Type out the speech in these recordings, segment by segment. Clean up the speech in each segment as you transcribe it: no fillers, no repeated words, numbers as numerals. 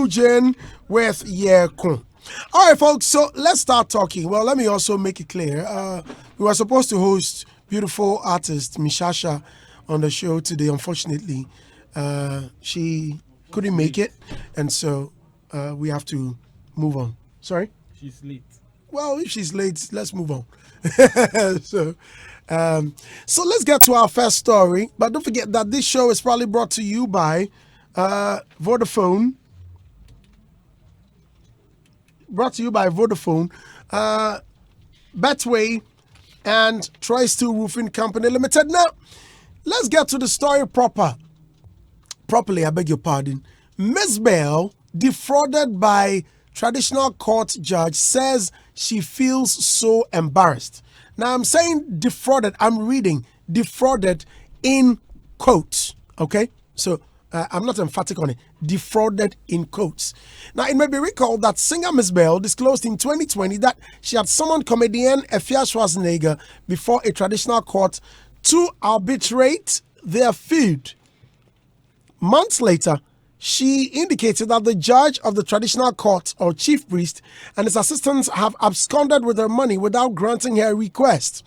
Eugene with Yekun. All right, folks, so let's start talking. Well, let me also make it clear. We were supposed to host beautiful artist Mishasha on the show today. Unfortunately, she couldn't make it, and so we have to move on. Sorry? She's late. Well, if she's late, let's move on. So let's get to our first story. But don't forget that this show is probably brought to you by Vodafone. Brought to you by Vodafone, Betway, and Tri-Steel Roofing Company Limited. Now, let's get to the story properly, I beg your pardon. Miss Bell, defrauded by traditional court judge, says she feels so embarrassed. Now, I'm saying defrauded. I'm reading defrauded in quotes. Okay? So, I'm not emphatic on it. Defrauded in quotes. Now, it may be recalled that singer Miss Bell disclosed in 2020 that she had summoned comedian Efia Schwarzenegger before a traditional court to arbitrate their feud. Months later, she indicated that the judge of the traditional court, or chief priest, and his assistants have absconded with her money without granting her request.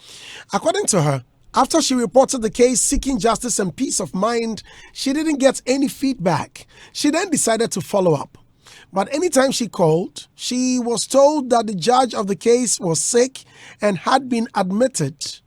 According to her, after she reported the case seeking justice and peace of mind, she didn't get any feedback. She then decided to follow up. But anytime she called, she was told that the judge of the case was sick and had been admitted.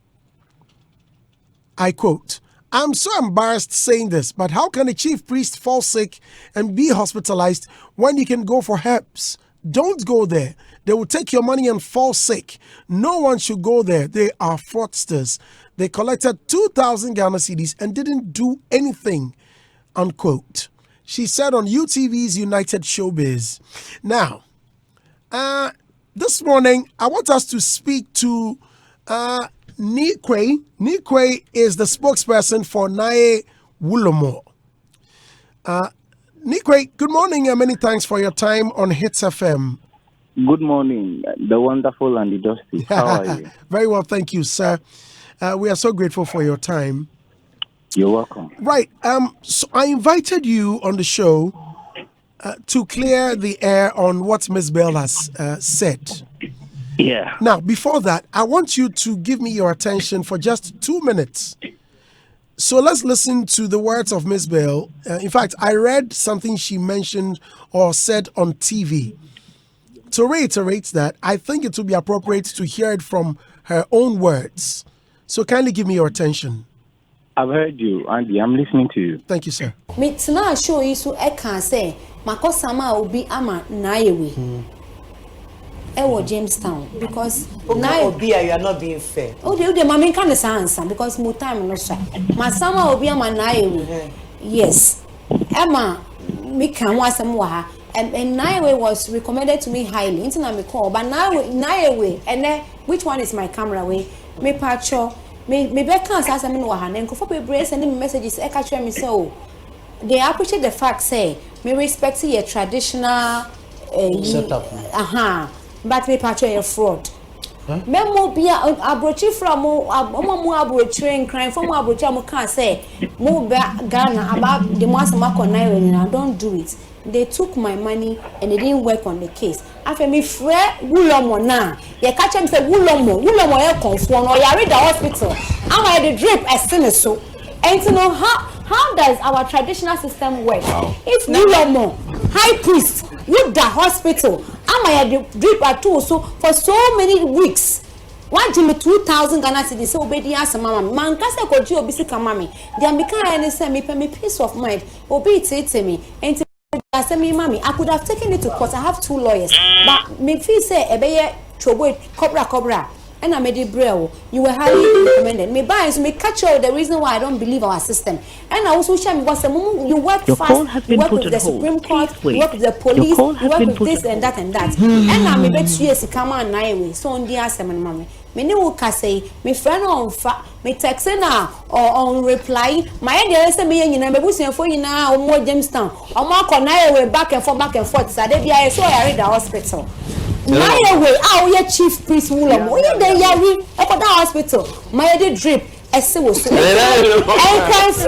I quote, "I'm so embarrassed saying this, but how can a chief priest fall sick and be hospitalized when you can go for herbs? Don't go there. They will take your money and fall sick. No one should go there. They are fraudsters. They collected 2,000 Ghana cedis and didn't do anything," unquote. She said on UTV's United Showbiz. Now, this morning, I want us to speak to Nikwe. Nikwe is the spokesperson for Nae Wulomo. Nikwe, good morning and many thanks for your time on Hitz FM. Good morning, the wonderful and the dusty. How are you? Very well, thank you, sir. We are so grateful for your time. You're welcome. Right. So I invited you on the show to clear the air on what Ms. Bell has said. Yeah. Now, before that, I want you to give me your attention for just 2 minutes. So let's listen to the words of Ms. Bell. In fact, I read something she mentioned or said on TV. To reiterate that, I think it would be appropriate to hear it from her own words. So kindly give me your attention. I've heard you, Andy. I'm listening to you. Thank you, sir. Me tonight show you so I can say makosama obi ama naewe. Jamestown because now you are not being fair. Oh, the mommy can answer because more time no sir. Masama obi ama naewe. Yes. Emma me can want some waha. And Naewe was recommended to me highly. Into me call, but Naewe and then which one is my camera way? Me patcho. Me back can't say something wahan and go for brace sending me messages. I catch me so they appreciate the fact say me respect your traditional setup. But me patcho a fraud. Memo be a brochi from a crime from a brochi can't say more Ghana about the mass Marco Naewe. I don't do it. They took my money and they didn't work on the case. After me, Fred Wulomo now. You catch him say Wulomo air conform or you read the hospital. I'm at the drip as soon as so. And to know how does our traditional system work? Wow. If Wulomo, high priest, with the hospital, I'm at the drip at all so for so many weeks. One Jimmy 2,000 Ghana cedis so obedience mama. Man kasa ko ji obi sika mami. They am become any say me peace of mind. Obi it me. And I said, mommy, I could have taken it to court. I have 2 lawyers. But me feel say, ebeye trouble cobra. And I made it braille. You were highly recommended. Me buy so me catch all the reason why I don't believe our system. And I also share me because you work fast, you work with the Supreme Court, you work with the police, you work with this and that and that. And I me bet 2 years come on Naewe. So on the answer, mommy. Me ni wo say me friend on fa me text na or on reply my idea say me nyina me busuafo nyina o mo Jamestown o mo akọ Naewe back and forth so dey bia so I read the hospital Naewe we chief priest Wulomo we dey yari e ko da hospital my dey drip ese wo so and cranfo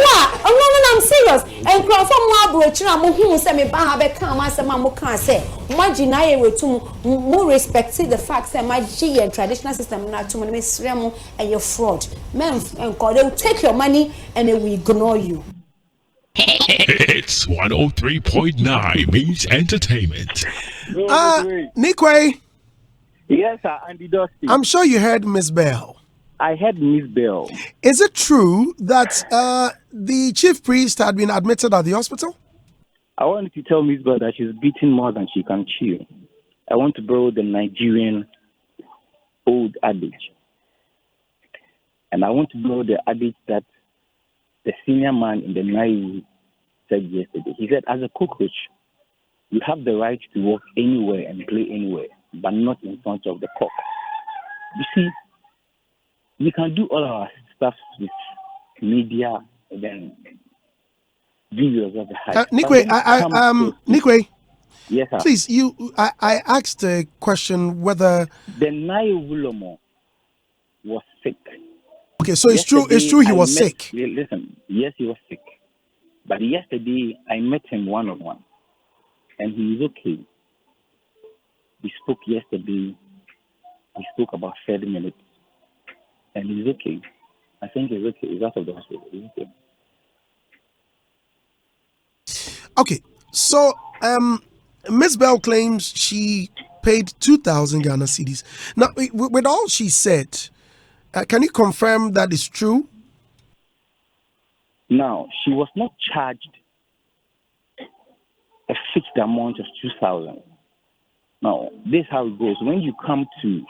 I'm serious and cranfo mo abrochira mo hu se me ba ha be kan ma se ma mo kan se imagine na ye wetu mo respect the fact say my G and traditional system na to mo me sre mo and your fraud men and they will take your money and they will ignore you. It's 103.9 means entertainment. Nikwe. Yes, sir, Andy Dusty. I'm sure you heard Miss Bell. I heard Miss Bell. Is it true that the chief priest had been admitted at the hospital? I wanted to tell Miss Bell that she's beating more than she can chew. I want to borrow the Nigerian old adage. And I want to borrow the adage that the senior man in the night said yesterday. He said, as a cockroach, you have the right to walk anywhere and play anywhere, but not in front of the cock. You see, we can do all our stuff with media and then videos of the hype. Nikwe, Nikwe. Yes, sir. Please, I asked a question whether the Nile Wulomo was sick. Okay, so it's true he was sick. Listen, yes, he was sick. But yesterday, I met him one-on-one. And he is okay. We spoke yesterday. We spoke about 30 minutes. And he's okay. I think he's okay. He's out of the hospital. He's okay. Okay, so Miss Bell claims she paid 2,000 Ghana cedis. Now, with all she said, can you confirm that is true? Now, she was not charged a fixed amount of 2,000. Now, this is how it goes. When you come to,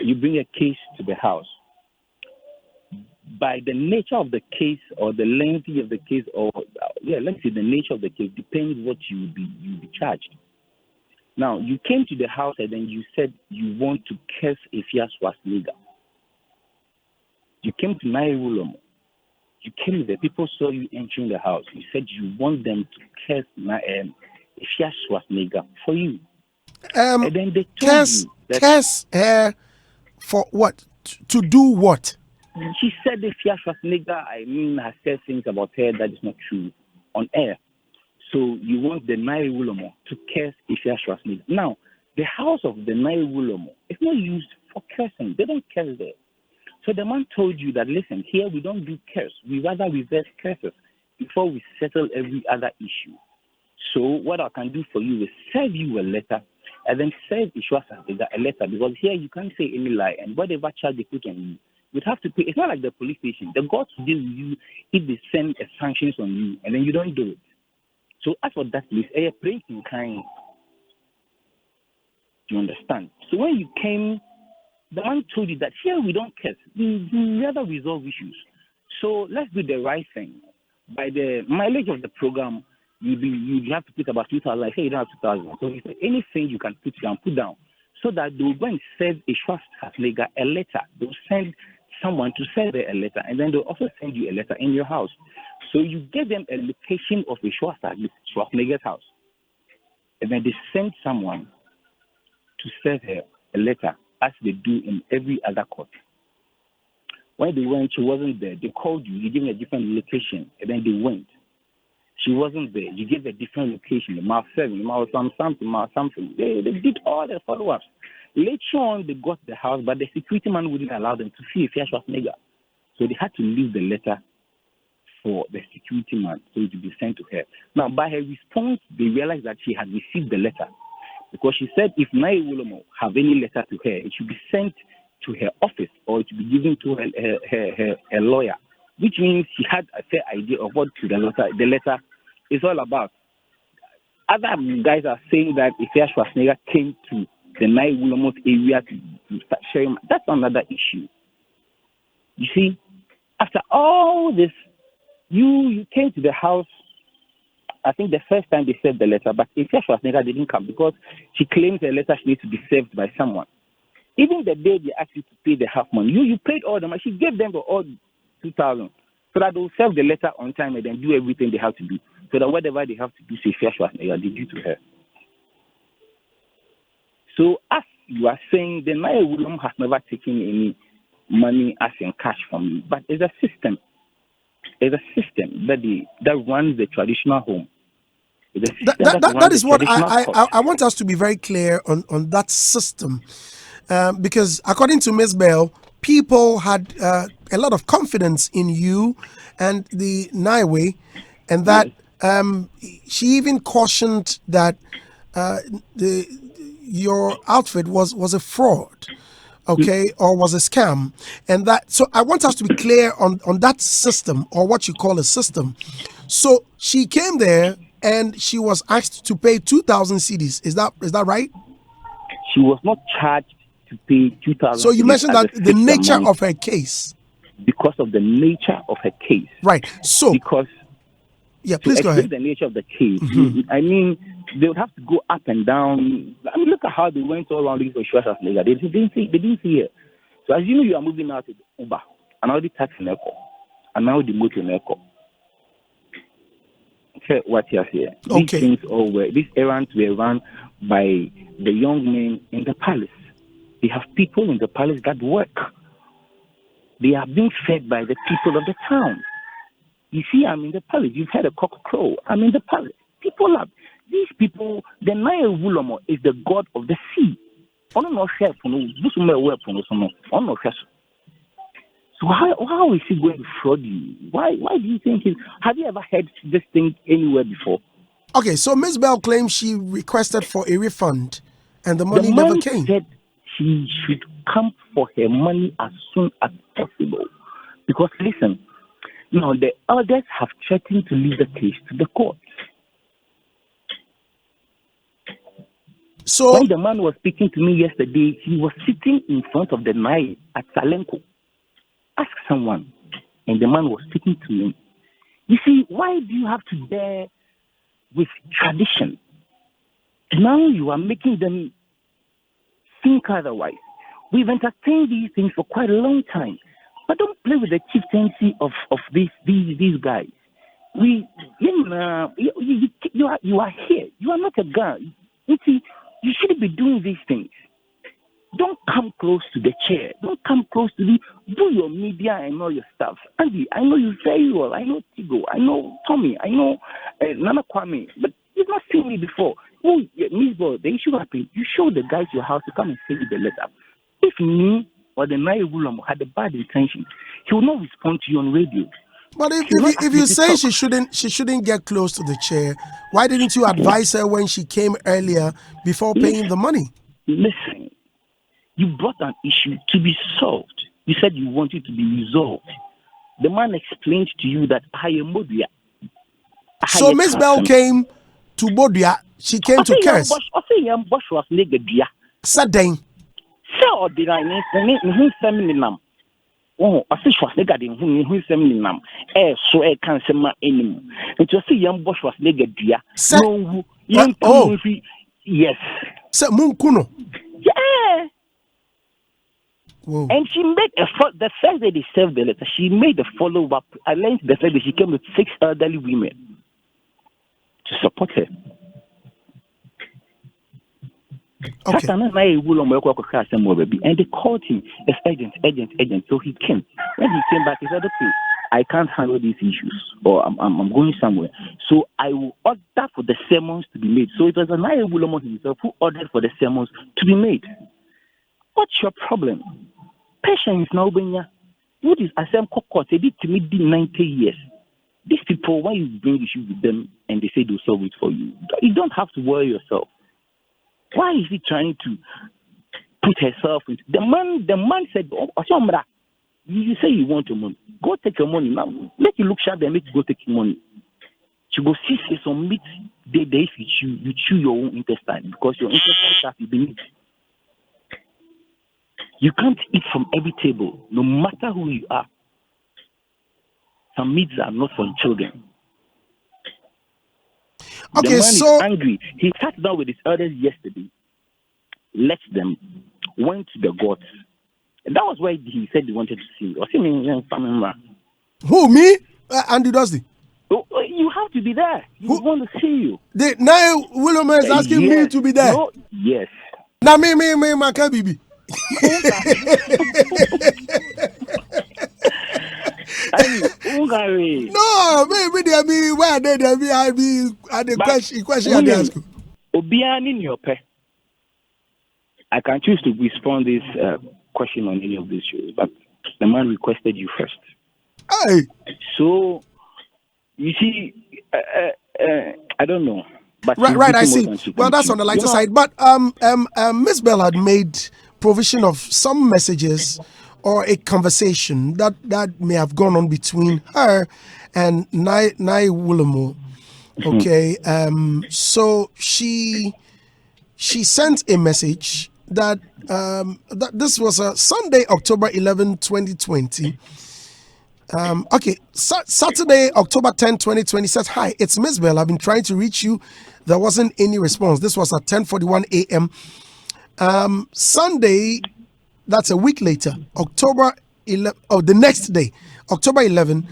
you bring a case to the house, by the nature of the case or the length of the case, or let's say the nature of the case, depends what you'll be charged. Now, you came to the house and then you said you want to curse Efia Swasniga. You came to Nairulomo. You came there, people saw you entering the house. You said you want them to curse Efia Swasniga for you. And then they told you that curse her for what? To do what? She said Efia Swasniga, has said things about her that is not true on air. So you want the Nairulomo to curse Efia Swasniga. Now, the house of the Nairulomo is not used for cursing. They don't curse there. So the man told you that, listen, here we don't do curse. We rather reverse curses before we settle every other issue. So what I can do for you is serve you a letter and then serve Ishwasa a letter, because here you can't say any lie, and whatever charge they put on you, you'd have to pay. It's not like the police station. The gods deal with you if they send sanctions on you and then you don't do it. So as for that, please, pray in kind. Do you understand? So when you came, the man told you that here we don't curse. We rather resolve issues. So let's do the right thing. By the mileage of the program, you have to put about 2,000. I say you don't have 2,000. So he said anything you can put down, so that they will go and send a letter. They'll send someone to send a letter, and then they'll also send you a letter in your house. So you get them a location of a Schwarzenegger's house, and then they send someone to send her a letter, as they do in every other court. When they went, she wasn't there. They called you. You gave them a different location, and then they went. She wasn't there. You gave a different location, mile 7, mile something. They did all the follow-ups. Later on, they got the house, but the security man wouldn't allow them to see Efia Schwarzenegger. So they had to leave the letter for the security man so it would be sent to her. Now, by her response, they realized that she had received the letter, because she said if Nai Wulomo have any letter to her, it should be sent to her office or it should be given to her lawyer, which means she had a fair idea of what the letter is all about. Other guys are saying that Efia Schwarzenegger came to the Nai Wulomo area to start sharing. That's another issue. You see, after all this, you came to the house. I think the first time they served the letter, but Efia Schwarzenegger didn't come because she claims the letter needs to be served by someone. Even the day they asked you to pay the half money, you paid all the money. She gave them all 2,000 so that they'll serve the letter on time and then do everything they have to do. So that whatever they have to do, say Efia Schwarzenegger, they do to her. So as you are saying, the Naya William has never taken any money as in cash from you. But it's a system. It's a system that runs the traditional home. That is what I want us to be very clear on that system. Because according to Ms. Bell, people had a lot of confidence in you and the Naiwe, and that she even cautioned that your outfit was a fraud, okay, or was a scam, and that. So I want us to be clear on that system, or what you call a system. So she came there and she was asked to pay 2,000 cedis. Is that right? She was not charged to pay 2,000. So you mentioned that the nature of her case. Because of the nature of her case. Right. So because please go ahead. The nature of the case. I mean, they would have to go up and down. I mean, look at how they went all around these issues as legal. They didn't see it. So as you know, you are moving out to Uber, and now the taxi in Echo, and now the motor in Echo. Okay, what you are here. Okay. These errands were run by the young men in the palace. They have people in the palace that work. They are being fed by the people of the town. You see, I'm in the palace. You've heard a cock crow. I'm in the palace. These people, the Nile Wulomo is the god of the sea. So how is he going to fraud you? Why do you think have you ever heard this thing anywhere before? Okay, so Ms. Bell claims she requested for a refund and the money never came. Said she should come for her money as soon as possible. Because listen, now the elders have threatened to leave the case to the court. So when the man was speaking to me yesterday, he was sitting in front of the Nile at Salenko. Ask someone. And the man was speaking to me. You see, why do you have to bear with tradition? Now you are making them think otherwise. We've entertained these things for quite a long time. But don't play with the chieftaincy of these guys. You are here. You are not a guy. You see, you shouldn't be doing these things. Don't come close to the chair. Don't come close to do your media and all your stuff. Andy, I know you very well. I know Tigo. I know Tommy. I know Nana Kwame. But you've not seen me before. Oh, Miss Ball, the issue happened. You show the guys your house to come and send you the letter. If me or the Naya Wulam had a bad intention, he will not respond to you on radio. But if you say she shouldn't get close to the chair, why didn't you advise her when she came earlier before paying the money? Listen, you brought an issue to be solved. You said you want it to be resolved. The man explained to you that I am Modia. So Miss Bell came to Bodia. She came to curse. Sadeng. So did I need feminine? Oh, I see Schwarzenegger in whom feminine. So I can't say my enemy. It was a young Bosch was nigga dear. So, yes. So Munkuno. Yeah. Whoa. And she made the fact that they served the letter, she made a follow up. I learned the fact that she came with 6 elderly women to support her. Okay. And they called him as agent. So he came. When he came back, he said, okay, I can't handle these issues, or I'm going somewhere. So I will order for the sermons to be made. So it was Anaya Wulomo himself who ordered for the sermons to be made. What's your problem? Patience now, Benya. What is Asem Kokot? They did to me 90 years. These people, when you bring issues with them and they say they'll solve it for you, you don't have to worry yourself. Why is he trying to put herself into the man said, oh, you say you want your money. Go take your money now. Make you look sharp and make you go take your money. You go see some meat they you chew your own intestine because your intestine starts to be meat. You can't eat from every table, no matter who you are. Some meats are not for children. Okay, the man so is angry. He sat down with his elders yesterday, left them, went to the gods. And that was why he said he wanted to see me. Who, me? Andy Dusty. Oh, you have to be there. He want to see you. Now William is asking me to be there. No, yes. Now me, my baby. No, maybe I mean where they be I be the question I ask you. Obiani in your pay. I can choose to respond this question on any of these shows, but the man requested you first. Hey. So you see, I don't know. But right, I see. Well, that's on the lighter side. But Miss Bell had made provision of some messages or a conversation that may have gone on between her and Nai Wulamo. Okay. So she sent a message that that this was a Sunday, October 11, 2020. Okay, Saturday, October 10, 2020 says, "Hi, it's Miss Bell. I've been trying to reach you. There wasn't any response." This was at 10:41 a.m. Sunday, that's a week later, October 11, the next day, October 11,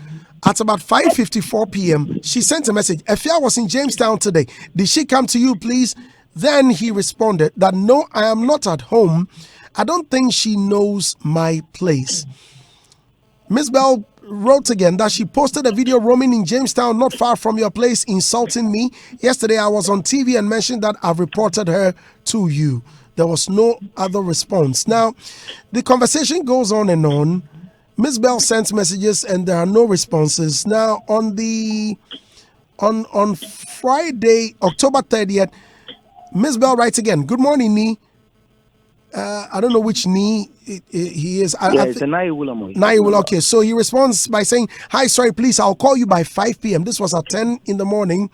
at about 5:54 p.m., she sent a message. "Efia was in Jamestown today. Did she come to you, please?" Then he responded that, "No, I am not at home. I don't think she knows my place." Miss Bell wrote again that she posted a video roaming in Jamestown, not far from your place, insulting me. "Yesterday I was on TV and mentioned that I've reported her to you." There was no other response. Now, the conversation goes on and on. Miss Bell sends messages and there are no responses. Now, on Friday, October 30th, Miss Bell writes again, "Good morning, Nee." I don't know which Nee he is. It's a Naiwulamo. Naiwul, okay. So he responds by saying, "Hi, sorry, please, I'll call you by 5 p.m. This was at 10 in the morning.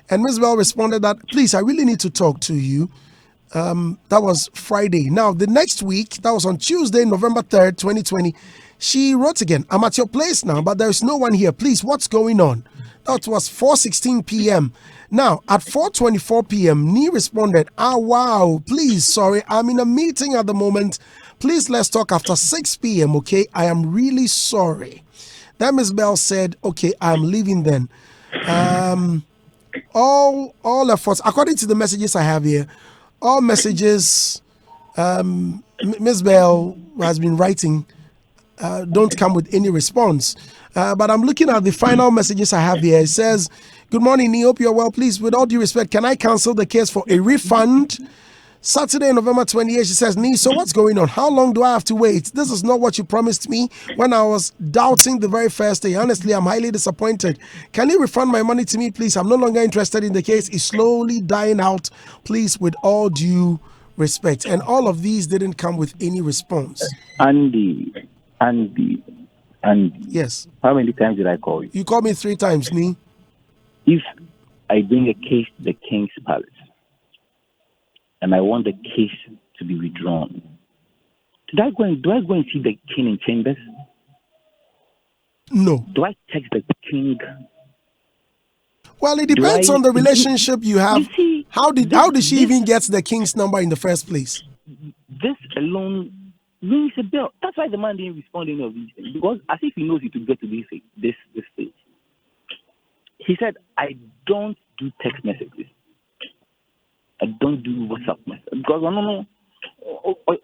And Miss Bell responded that, "Please, I really need to talk to you." That was Friday. Now, the next week, that was on Tuesday, November 3rd, 2020, she wrote again, "I'm at your place now, but there's no one here. Please, what's going on?" That was 4:16 p.m. Now, at 4:24 p.m., Nee responded, "Wow, please, sorry, I'm in a meeting at the moment. Please, let's talk after 6 p.m., okay? I am really sorry." Then Miss Bell said, "Okay, I'm leaving then." All efforts, according to the messages I have here, all messages Miss Bell has been writing don't come with any response. But I'm looking at the final messages I have here. It says, "Good morning, Nee. Hope you're well. Please, with all due respect, can I cancel the case for a refund?" Saturday, November 28th, she says, "Nee, so what's going on? How long do I have to wait? This is not what you promised me when I was doubting the very first day. Honestly, I'm highly disappointed. Can you refund my money to me, please? I'm no longer interested in the case. It's slowly dying out. Please, with all due respect." And all of these didn't come with any response. Andy. Yes. How many times did I call you? You called me 3 times, Nee. If I bring a case to the King's Palace and I want the case to be withdrawn, do I go and see the King in chambers? No. Do I text the King? Well, it depends on the relationship you have. How did she even get the King's number in the first place? This alone rings a bell. That's why the man didn't respond to any of these things, because as if he knows it to get to this stage. He said, "I don't do text messages. I don't do WhatsApp messages because I don't know.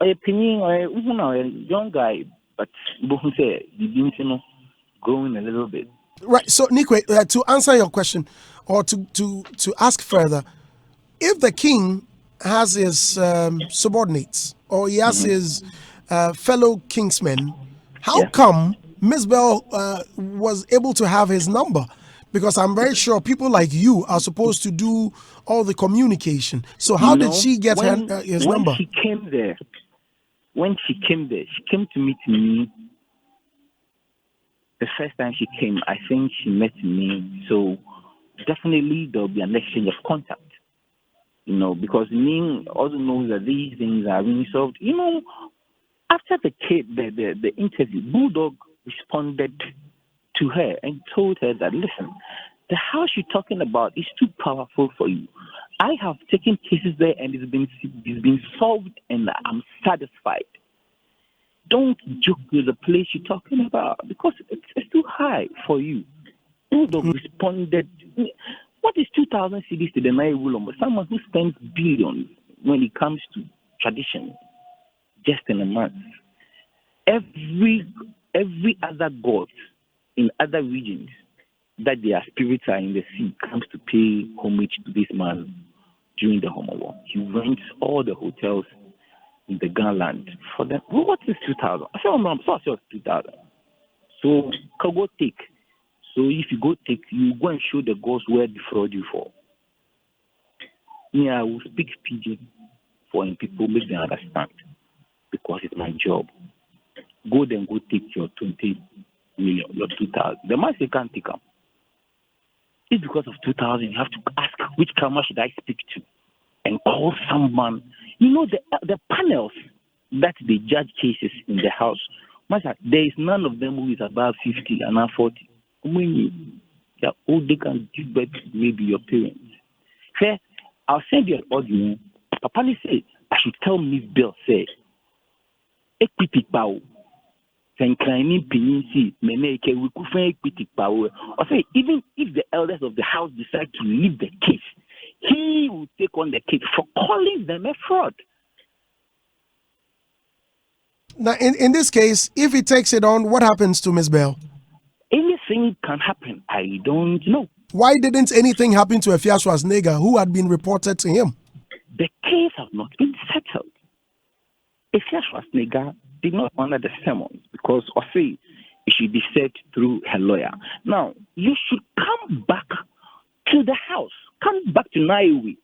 Opinion, a young guy, but growing a little bit." Right. So, Nikwe, to answer your question, or to ask further, if the King has his subordinates or he has his fellow kingsmen, how come Miss Bell was able to have his number? Because I'm very sure people like you are supposed to do all the communication. So how did she get his number? When she came there, she came to meet me. The first time she came, I think she met me. So definitely there'll be an exchange of contact. Because me also knows that these things are being solved. After the interview, Bulldog responded to her and told her that, "Listen, the house you're talking about is too powerful for you. I have taken cases there and it's been solved and I'm satisfied. Don't joke with the place you're talking about because it's too high for you." Bulldog responded, "What is 2,000 cedis to the Nai Wulom? Someone who spends billions when it comes to tradition. just in a month. Every other god in other regions that their spirits are in the sea comes to pay homage to this man during the Homo War. He rents all the hotels in the Ghana for them. Well, what is 2,000? I said, oh, no, I'm sorry, it's 2,000. So, can go take. So, if you go take, you go and show the gods where defraud you for. Yeah, I will speak pidgin for people, make them understand. Because it's my job. Go then go take your 20 million, your 2,000. The man say can't take them. It's because of 2,000. You have to ask which camera should I speak to, and call someone. You know the panels that they judge cases in the house. Master, there is none of them who is above 50 and not 40. When they are old, they can give birth to maybe your parents. Fair, I'll send you an audio. Papa say I should tell Miss Bell say, equity power. Even if the elders of the house decide to leave the case, he will take on the case for calling them a fraud. Now, in this case, if he takes it on, what happens to Miss Bell? Anything can happen. I don't know. Why didn't anything happen to Efia Schwarzenegger, who had been reported to him? The case has not been settled. Efia Schwarzenegger did not honor the summons because it should be said through her lawyer. Now, you should come back to the house, come back to Nairobi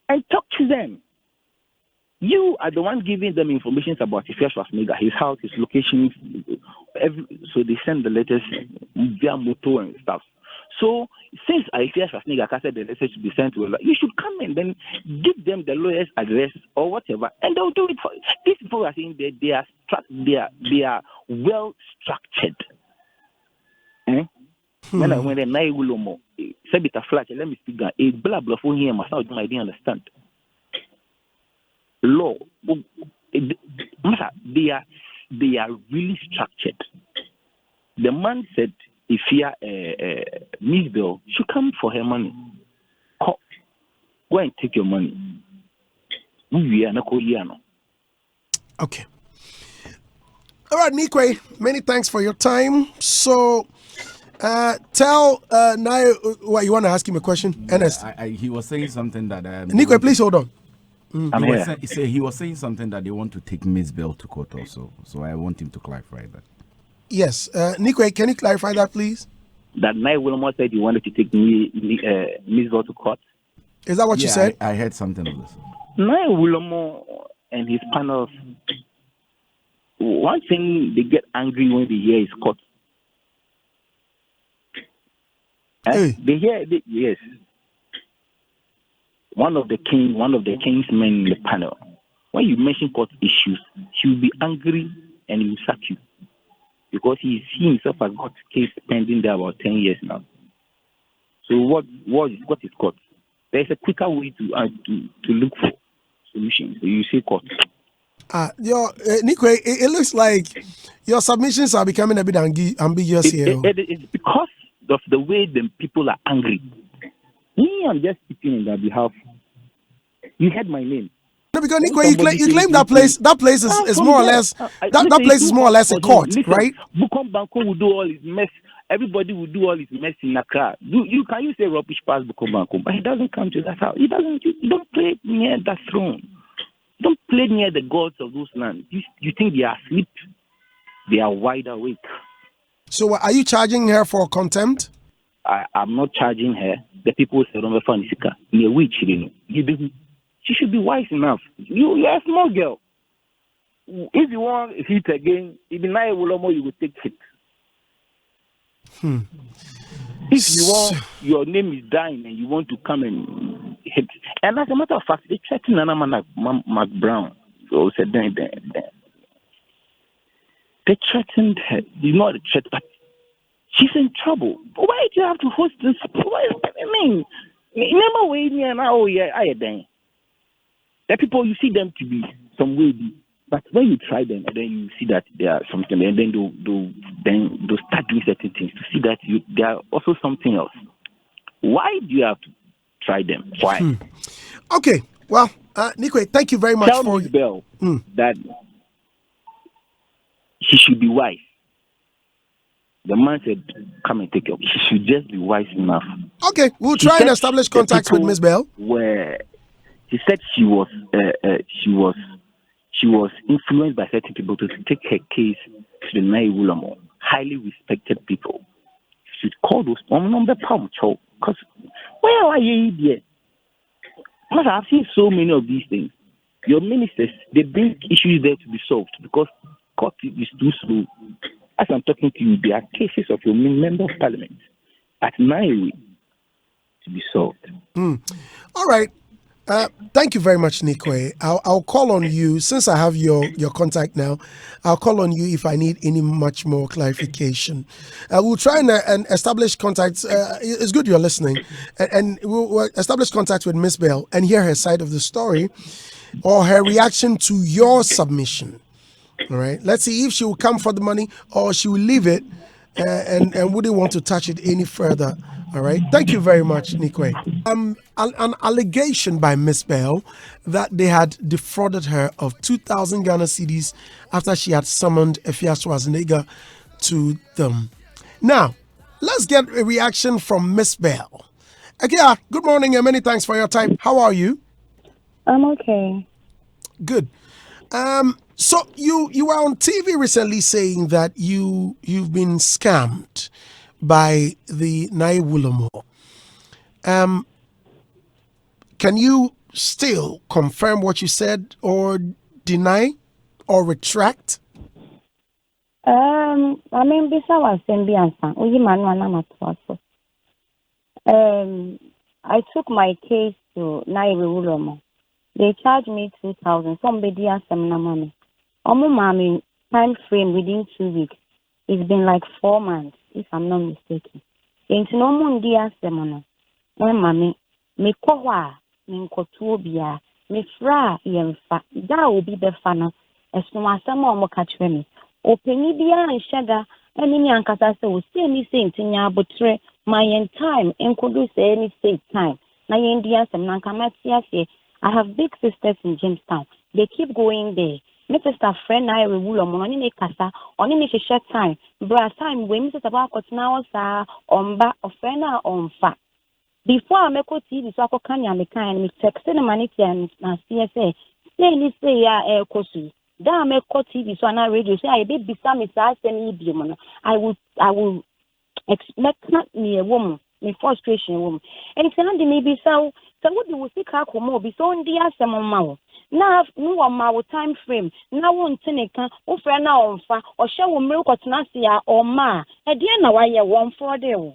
and talk to them. You are the one giving them information about Efia Schwarzenegger, his house, his locations. So they send the letters via motor and stuff. So since Efia Schwarzenegger said the letters should be sent to her, you should come and then give them the lawyer's address or whatever, and they'll do it for you. These people are saying that they are well structured. When I went there, let me speak. A blah blah for him. I didn't understand. Law, they are really structured. The man said, if Miss Bell should come for her money. Go and take your money. Okay. All right, Nikwe, many thanks for your time. So, tell Nai what you want to ask him a question. Ernest. He was saying something that. Nikwe, please hold on. He was saying something that they want to take Miss Bell to court also. So I want him to clarify that. Yes. Nikwe, can you clarify that, please? That Nai Wilmot said he wanted to take Miss Bell to court. Is that what you said? I heard something of this. Nai Wilmot and his panels, one thing, they get angry when they hear is court. Hey. They hear, yes. One of the king's men in the panel, when you mention court issues, he will be angry and he will sack you. Because he himself has got case pending there about 10 years now. So what is court? There's a quicker way to look for solutions. So you say court. Nikwe, it looks like your submissions are becoming a bit ambiguous here. It's because of the way the people are angry. Me, I'm just speaking on their behalf. You heard my name. No, because Nikwe, you claim that place. That place is more or less. That place is more or less a court, right? Bukom Banko will do all his mess. Everybody will do all his mess in Accra. You say rubbish past Bukom Banko, but he doesn't come to that house. He doesn't. You don't play near that throne. You don't play near the gods of those lands. You think they are asleep? They are wide awake. So, are you charging her for contempt? I'm not charging her. The people say, "Don't find Sika." Near which she should be wise enough. You're a small girl. If you want hit again, even I will you will take hit. If you want, your name is dying and you want to come and hit. And as a matter of fact, they threatened Nana Mark Brown. So said then. They threatened her. You know the threat, but she's in trouble. Why do you have to host this? I mean, remember waiting and I then. The people, you see them to be some way, but when you try them, and then you see that they are something, and then they'll start doing certain things to see that they are also something else. Why do you have to try them? Why? Okay, well, Nikwe, thank you very much Tell Miss Bell that she should be wise. The man said, "Come and take her." She should just be wise enough. Okay, we'll try and establish contacts with Miss Bell. Where she said she was influenced by certain people to take her case to the Nai Wulamo, highly respected people. She should call those number because where are you here? I've seen so many of these things. Your ministers, they bring issues there to be solved because court is too slow. As I'm talking to you, there are cases of your member of parliament at Nairobi to be solved. All right. Thank you very much, Nikwe. I'll call on you since I have your contact now. I'll call on you if I need any much more clarification. We'll try and establish contacts. It's good you're listening, and we'll establish contact with Miss Bell and hear her side of the story or her reaction to your submission. All right. Let's see if she will come for the money or she will leave it and wouldn't want to touch it any further. All right. Thank you very much, Nikwe. An allegation by Miss Bell that they had defrauded her of 2,000 Ghana cedis after she had summoned Efia Schwarzenegger to them. Now, let's get a reaction from Miss Bell. Akia, good morning and many thanks for your time. How are you? I'm okay. Good. So you were on TV recently saying that you've been scammed by the Nai Wulamo. Can you still confirm what you said or deny or retract? I mean, besides I took my case to Nai Wulamo. They charged me 2,000. Somebody asked them money. Mommy, time frame within 2 weeks. It's been like 4 months, if I'm not mistaken. Ain't no mundi asked them on. Mommy, me kowa, me kotubia, me fra yemfa. That will be the fun. As no as some more catch me. Openidia and sugar, and in Yankasa will see anything in your butre, my time, and could do say any state time. Na Indians and Nankamatia. I have big sisters in Jamestown. They keep going there. My sister friend I will on any casa, on any share time. Brass time when Mrs. Abacot now sa on back of friend on fat. Before I make TV, so I can make kind of text the money and CSA. Say ya kosu. Da make TV so na radio say I be beside me say send me I will expect not me a woman, me frustration woman. And it's not maybe so what do we see more be so on the assemble now no on time frame now one tenica or friend now on fa or show milk or tenacia or ma at the end of why you one for there.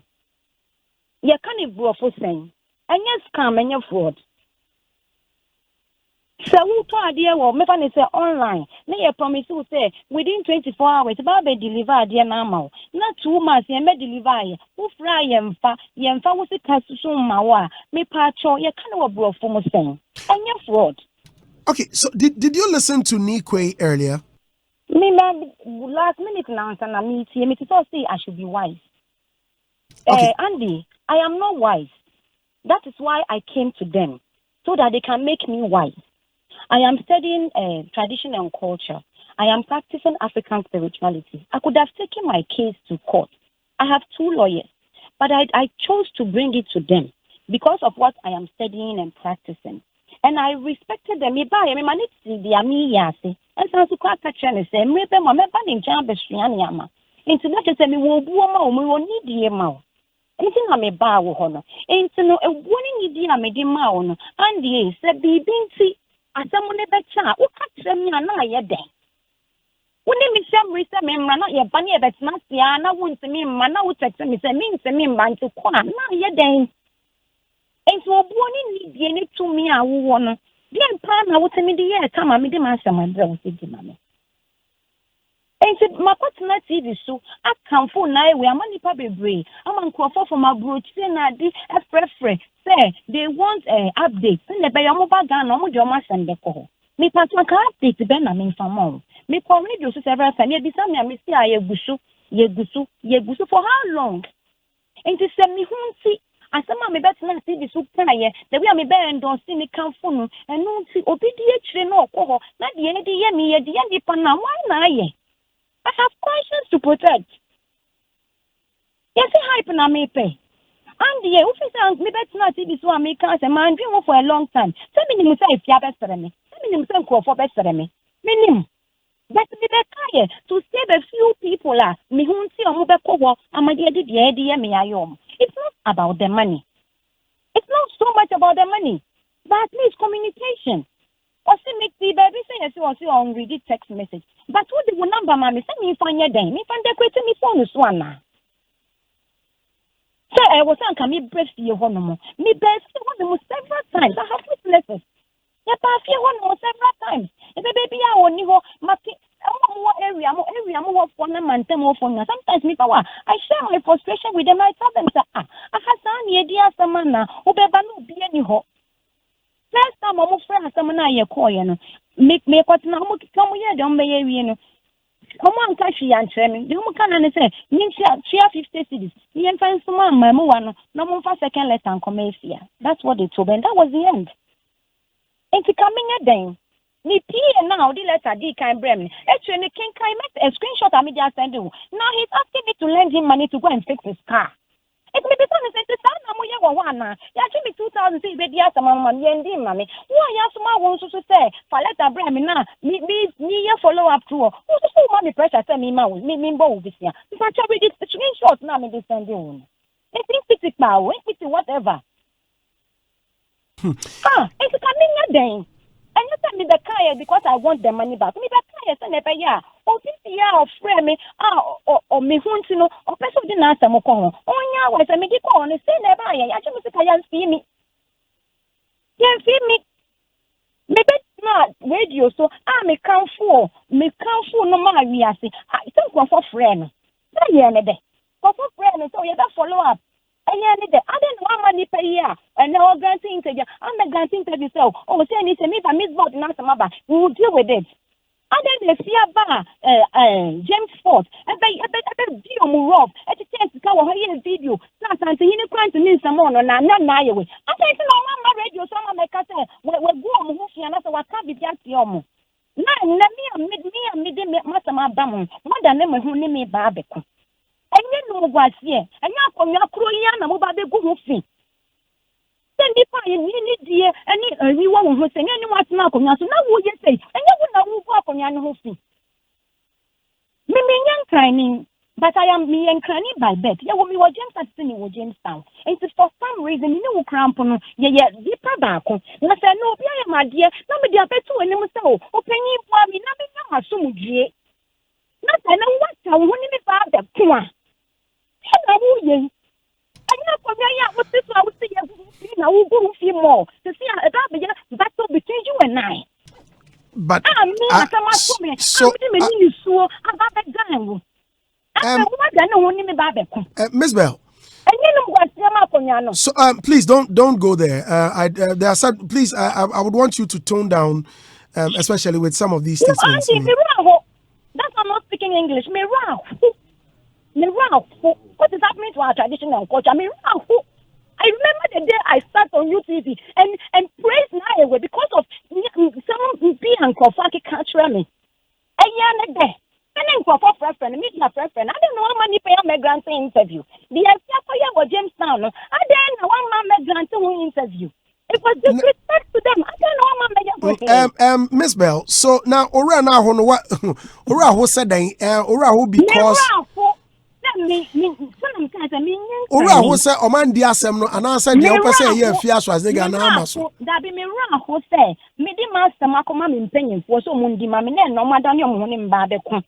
You can't go for saying and yes come and your fraud. So who told you well me say online na you promise to say within 24 hours about be deliver dear normal not 2 months you may deliver who fry yemfa wo se kasu ma wa me pacho you can't bro for me saying and your fraud. Okay, so did you listen to Nikwe earlier? Me last minute now and me to say I should be wise. Okay. Andy, I am not wise. That is why I came to them so that they can make me wise. I am studying tradition and culture. I am practicing African spirituality. I could have taken my case to court. I have 2 lawyers, but I chose to bring it to them because of what I am studying and practicing. And I respected them. And so to crack a channel, say, maybe my banning jambes, into that is a me will need the amount. Anything I may bow honor. Ain't no a warning idea made him maun, and the said be binty. As someone never chat, what catch them in a night day? Wouldn't me some reason, not your bunny, that's not the Anna wants me, man, I would text me, say, means to me, man, to quan, not your day. And so, born in the to me, I will want to. Then, partner, what's me the year, come, I made him answer my brother, said the mammy. And said, my partner TV, so I come for night where money probably brave. I'm on call for my brooch, then I did a preference. Say, they want updates. Send the bay mobile gun on your mass and the call. Me partner can update the Benjamin from home. Me call radio several times. Yeah, this time I miss Yegusu for how long? And to send me home see. And some of me better not see the soup tire. The way I may bear and don't see me come phone and don't see obedient no. Not the end of the year, me at the end of the why not? I have conscience to protect. Yes, hype na me pay. And the officers me bet not see this one make us a man dream for a long time. Tell me say if you best for me. Tell me say for best for me. Minim. But me be tired to save a few people me who see omo be kowo amade de me ayom. It's not about the money. It's not so much about the money, but at least communication. Or see make the baby say yes or see on read text message. But what the number mommy send me find your day. Me find the question me phone so na. So I was saying, can me breast your one more? Me breast one several times. I have witnesses. Yeah, but I feel one more several times. If the baby I want you my more area, more phone and more phone. Sometimes me power. I share my frustration with them. I tell them that I have some idea some man who be no be any ho. First time I'm friend some na ye call you know. Make what now come here don't be you know. Come on, catch you and tell me. You can say, share 50 cities. You can find someone, my one, no more for second letter and come here. That's what they told me. And that was the end. And to coming a day, me pay now, the letter D can bring me. Actually, King can make a screenshot of me just send you. Now he's asking me to lend him money to go and fix his car. It may be something to say, I'm one. You give me 2,000 cities, baby, yes, mamma, yendi, mammy. Why, yes, my wants to say, for letter bring me now, me follow up to who's so money pressure, tell me, me both this year. If I try with this screenshot, now me this send you. It's it's power, it's whatever. It's coming a day. And you tell me the car because I want the money back. Me the car send never yeah. Or this year of friend me or me want to know or person didn't answer mo call. Oh yeah, why say me get on say never yeah. I just say can see me. Can see me. Me bet not radio so me come for no man we are say. I think for friend. That yeah me dey. For friend so you better follow up. I don't know money per year, and now granting interview. I'm a granting interview. So, say, me, if I miss board, not some other, we will deal with it. And then the fear bar, James Ford, I bet deal more rough. At the chance to cover her video, sometimes you need to mean some more, and I'm not nigh away. I think no radio, some of my cousin, we're going to see another what can't be just yomo. Now, let me, Master Madam, more than them who name me Babeco. And you know what's here, and you're from your cruyan and mobile good thing. Then if I need dear, and you won't say anyone's not on us, now would you say, and you would not walk on your hosting. Me young crying, but I am me and cranny by bed. You will be what James at Sydney with Jamestown. And for some reason, you know, cramp on deeper back. And I said, no, my dear, nobody up to any so, open you for me, nothing so much. Not I know what I want to be father. Come on. I'm not what this I would say. Now we'll go see more to see a battle between you and I. But Miss Bell. So please don't go there. There are some. Please, I would want you to tone down, especially with some of these statements. That's I'm not speaking English. What is happening to our traditional culture? I remember the day I started on UTV and praised Nigeria because of some P and Kofaki culture me. A year there. And then for friend, meet my friend. I don't know how many pay my grant interview. The idea for Jamestown. I don't know one man grant interview. It was disrespect to them. I don't know how many. Miss Bell. So now, Ora now, what? Ora who said that? Ora who because. Ora who say oman di asem no anansa de o pese ye afia so azega na amaso da be me ra ho say me di master makoma me mpanyimfo so mundi ma me na no mada ne mo ne mba be ko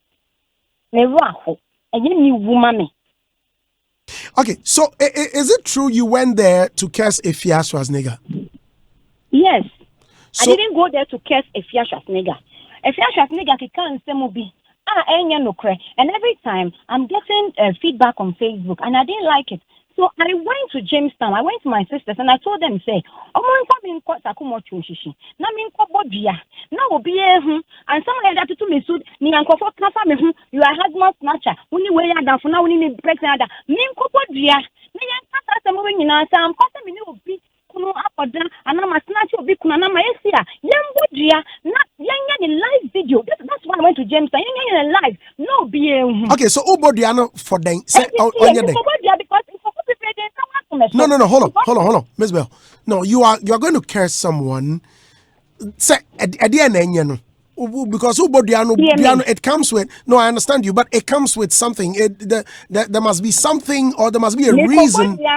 me ra ho eye ni wu ma me. Okay, so is it true you went there to curse Efia Schwarzenegger? Yes. So, I didn't go there to curse Efia Schwarzenegger. Efia Schwarzenegger can say mo bi and every time I'm getting feedback on Facebook and I didn't like it. So I went to Jamestown. I went to my sisters and I told them, say, and someone had to me suit me and you are husband snatcher. Only way I down for now, we need pregnant. And I'm a snatch of big Kunana Maesia. Young Woodria, not young in live video. That's why I went to Jamestown. Young in live. No, Okay, so Ubodiano for them say on your day. No, hold on, Miss Bell. No, you are going to curse someone. Say at the end, you know. Because it comes with no, I understand you, but it comes with something. There must be something, or there must be a reason. Based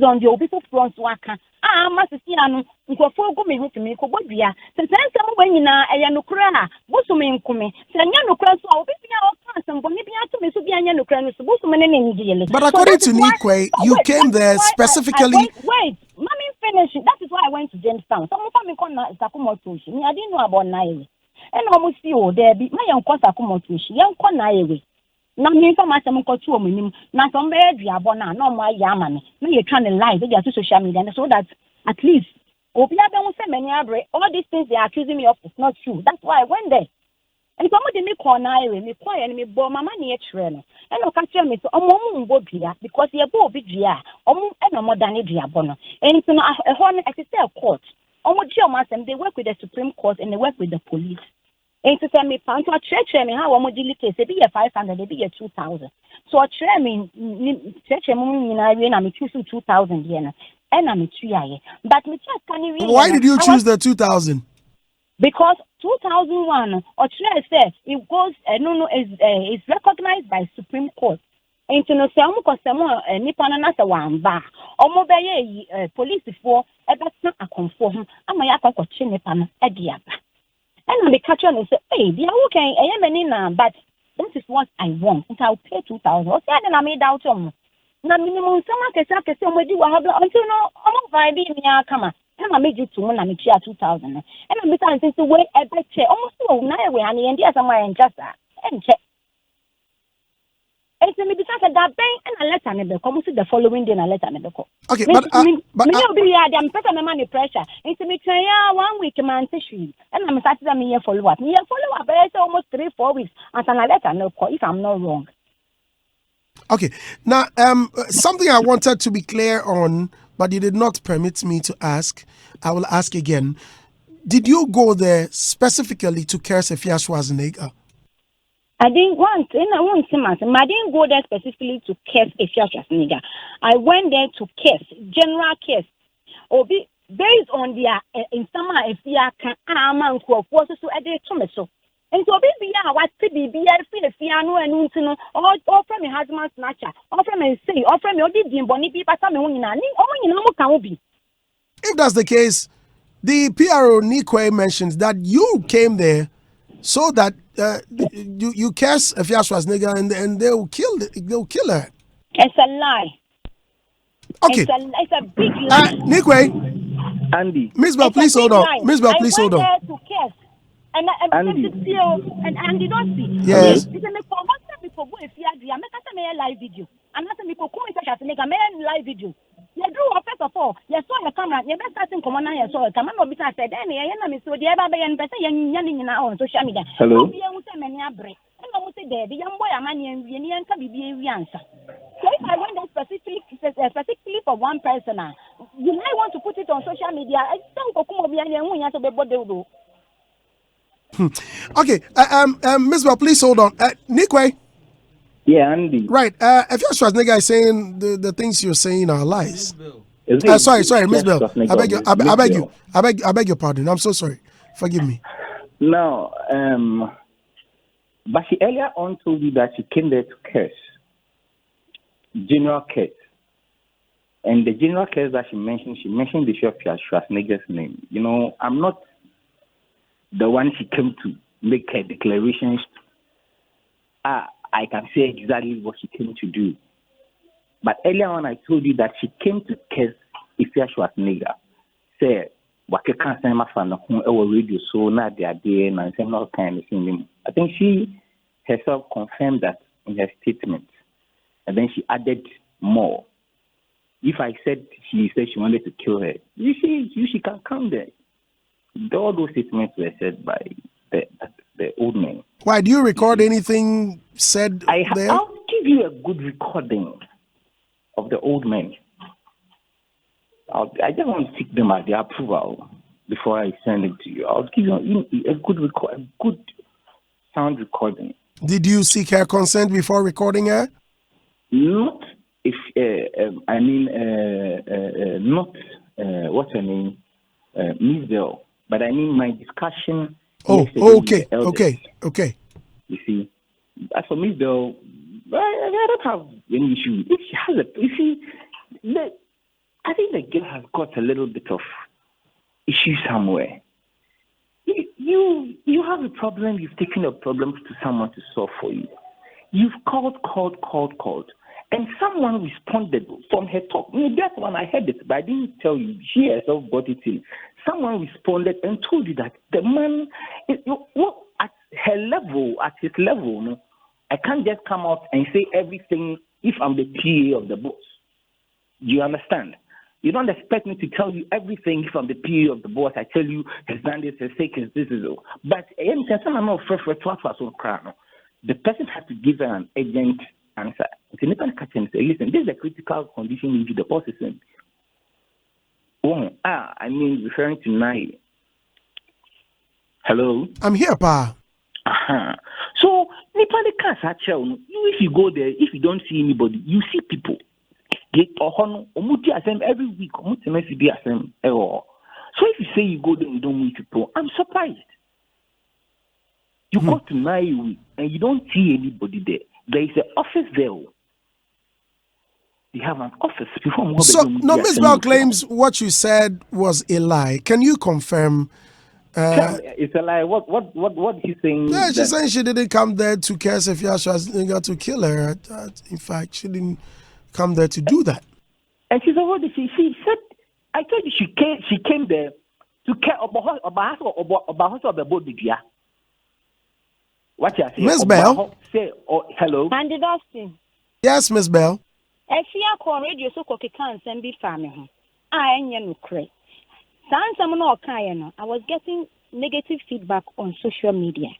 on the obito front waka. Must see anu nkofo go me hu tumi ko bodua. Sense when na eya nokra na bosume nkume. Senya nokra so obi bia o kan sem boni bia to me so bia nya nokra no so bosume ne ngiyele. But according to Nikwe, you came there specifically. Wait, mommy finish. That is why I went to Jamestown. Some of me kon na Sakumotoshi. Me I didn't know about Naiwe. And almost see o there be my young Sakumotoshi. Young kon Naiwe. Na me for my some kotu o menim na some be aduabo na no mo ayama me na you trying to lie they are social media so that at least obi abem say many abre all these things they are accusing me of is not true. That's why I went there. And some of them me call na me call and me bo mama na e kire no and o ka kire me so omo mu mbo bia because ye bo obi dua omo e no mo dan duabo no and so no e ho no a court omo di omo asem they work with the Supreme Court and they work with the police. And to tell me, Panto, church me how I'm dealing case, be a 500, be a 2,000. So a chair me, church me, I'm choosing 2,000 yen, and I'm a 3 But me just can Why did you choose the 2,000? Because 2001, or chair says it goes, is recognized by Supreme Court. And to know some customer, Nippon one bar, or mobile police for not a conform, I'm a yaka for Chinipan, a diapa. And I'm the catcher and say, hey, the okay, I am in now, but this is what I want. And I'll pay 2,000. Or say, I made out on now minimum someone can say, somebody will have until no, I'm not vibing me. Come on. And I made you 2,000. And I'm besides the way I bet check almost 9 way and the India somewhere and just that. And check. And me because that bank and I let me come to the following day and I let me go. Okay, but I'm putting my money pressure. And to me, 1 week man tissue. And I'm starting me follow up. Me follow up, but it's almost 3-4 weeks. And I let her know if I'm not wrong. Okay, now something I wanted to be clear on, but you did not permit me to ask. I will ask again. Did you go there specifically to curse Efia Schwarzenegger? I didn't want I didn't go there specifically to curse Efia Schwarzenegger. I went there to curse, general curse. Or be based on their in summer Efia can man so so. And so be what to be piano and all from a husband snatcher, all from a say, all from your did bonnie be but some can be. If that's the case, the PRO Nikwe mentions that you came there so that you curse Efia Schwarzenegger and they'll kill her. It's a lie. Okay. It's a big lie. Nikwe. Andy. Miss Bell, please hold on. Miss Bell, please hold on. I went there to curse. And you don't see. Yes. It's a live video. And that's a live video. You drew first of all, you saw your camera, you best starting command you saw a camera, no bit I said, any enemy so the other and better yanning on social media. Hello. And I would say there, the young boy, a man, and can be answer. So if I went there specifically for one person, you might want to put it on social media. I don't go to be bothered. Okay, Miss Bell, please hold on. Nikwe. Yeah, Andy. Right. If Efia Schwarzenegger is saying the things you're saying are lies. Sorry, Miss Bell. I beg your pardon. I'm so sorry. Forgive me. Now, but she earlier on told you that she came there to curse. General curse. And the general curse that she mentioned the Efia Schwarzenegger's name. You know, I'm not the one she came to make her declarations. I can say exactly what she came to do. But earlier on, I told you that she came to curse Efia Schwarzenegger. Say, what can't say my fan our radio so not the idea and say no kind of thing. I think she herself confirmed that in her statement. And then she added more. If I said she said she wanted to kill her, she can come there. All those statements were said by the old man. Why do you record anything said there? I'll give you a good recording of the old man. I just want to seek them at their approval. before I send it to you. I'll give you a good sound recording. Did you seek her consent before recording her? Not if not what's her name, Miss Bell, but I mean my discussion. Oh, yesterday with okay. You see, as for Miss Bell, I don't have any issue. If she has I think the girl has got a little bit of issue somewhere. You have a problem. You've taken a problem to someone to solve for you. You've called, and someone responded from her talk. That one I heard it, but I didn't tell you. She herself got it in. Someone responded and told you that the man, at his level, no, I can't just come out and say everything if I'm the PA of the boss. Do you understand? You don't expect me to tell you everything if I'm the PA of the boss. I tell you, he's done this, his sake is this is all. But the person has to give her an urgent answer. Listen, this is a critical condition in the boss is in. I mean, referring to Nai. Hello? I'm here, Pa. So, if you go there, if you don't see anybody, you see people. Every week. So if you say you go there and you don't meet people, I'm surprised. You go to Nairobi and you don't see anybody there. There is an office there. They have an office before. So, no, Miss Bell claims what you said was a lie. Can you confirm? It's a lie. What he's saying? Yeah, she's saying she didn't come there to Kes if Yashua got to kill her. In fact, she didn't come there to do that. And she said, I told you she came there to care about the body. What you say? Miss Bell? Say, hello? Andy Dustin. Yes, Miss Bell. If you are calling radio, so cocky can't send be family. I ain't no crazy. I was getting negative feedback on social media.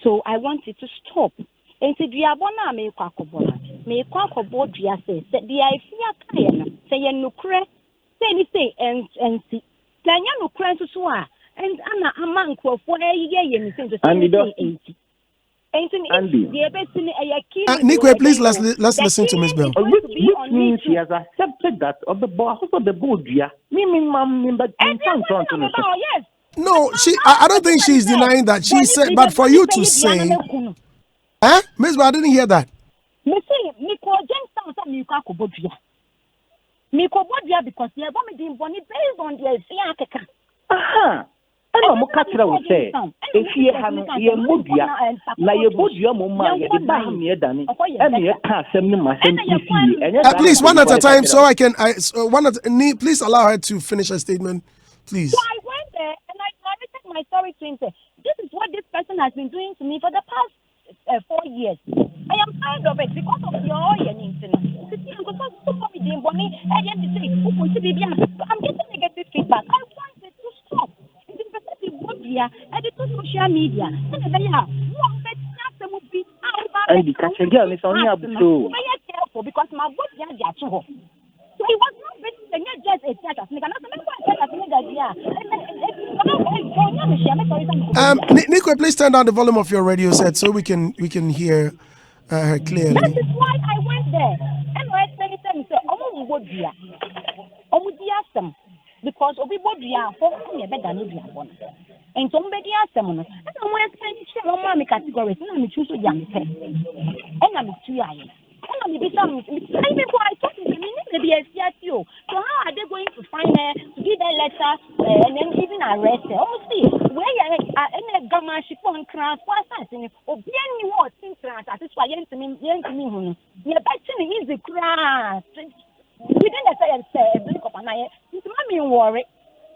So I wanted to stop. And said, "We are bona me kwakobola. Me kwakobo dia say the ifia kaya say no kre say and see. Then ya no kre so and ana amanko for ye me say to say Nico, please let's listen to Miss Bell. Which means she has accepted that of the boss of the board. Yeah, no, I don't think she's denying that. She said, but for you to say, Miss Bell, I didn't hear that. Because they are based on their fear. I know Mokatra would say, if you have your Mudia, like your Budia Moma, the Bahmia Danny, and you can't send me my please, one at a time, so I can. Please allow her to finish her statement, please. So I went there and I narrated my story to him. This is what this person has been doing to me for the past 4 years. I am tired of it because of your I'm getting negative feedback. I want it to stop. I did social media. And the catching girl is only up to careful because my book is at home. So it was not basically just a chat of Nico, please turn down the volume of your radio set so we can hear her clearly. That is why I went there. And I said, because everybody are for me better than everyone. And somebody asked them, and I'm going to say, mommy categories, and I'm choose a young pen. And I'm 2 years. And I'm before I talk to them, maybe I see at you. So how are they going to find her, to give her letter, and then even arrest her? Oh, see, where you are in a gamma chiffon class, what's happening? Or be any more things that is why you're to me, you're betting easy class. We didn't say a blink of an eye. Mommy worry.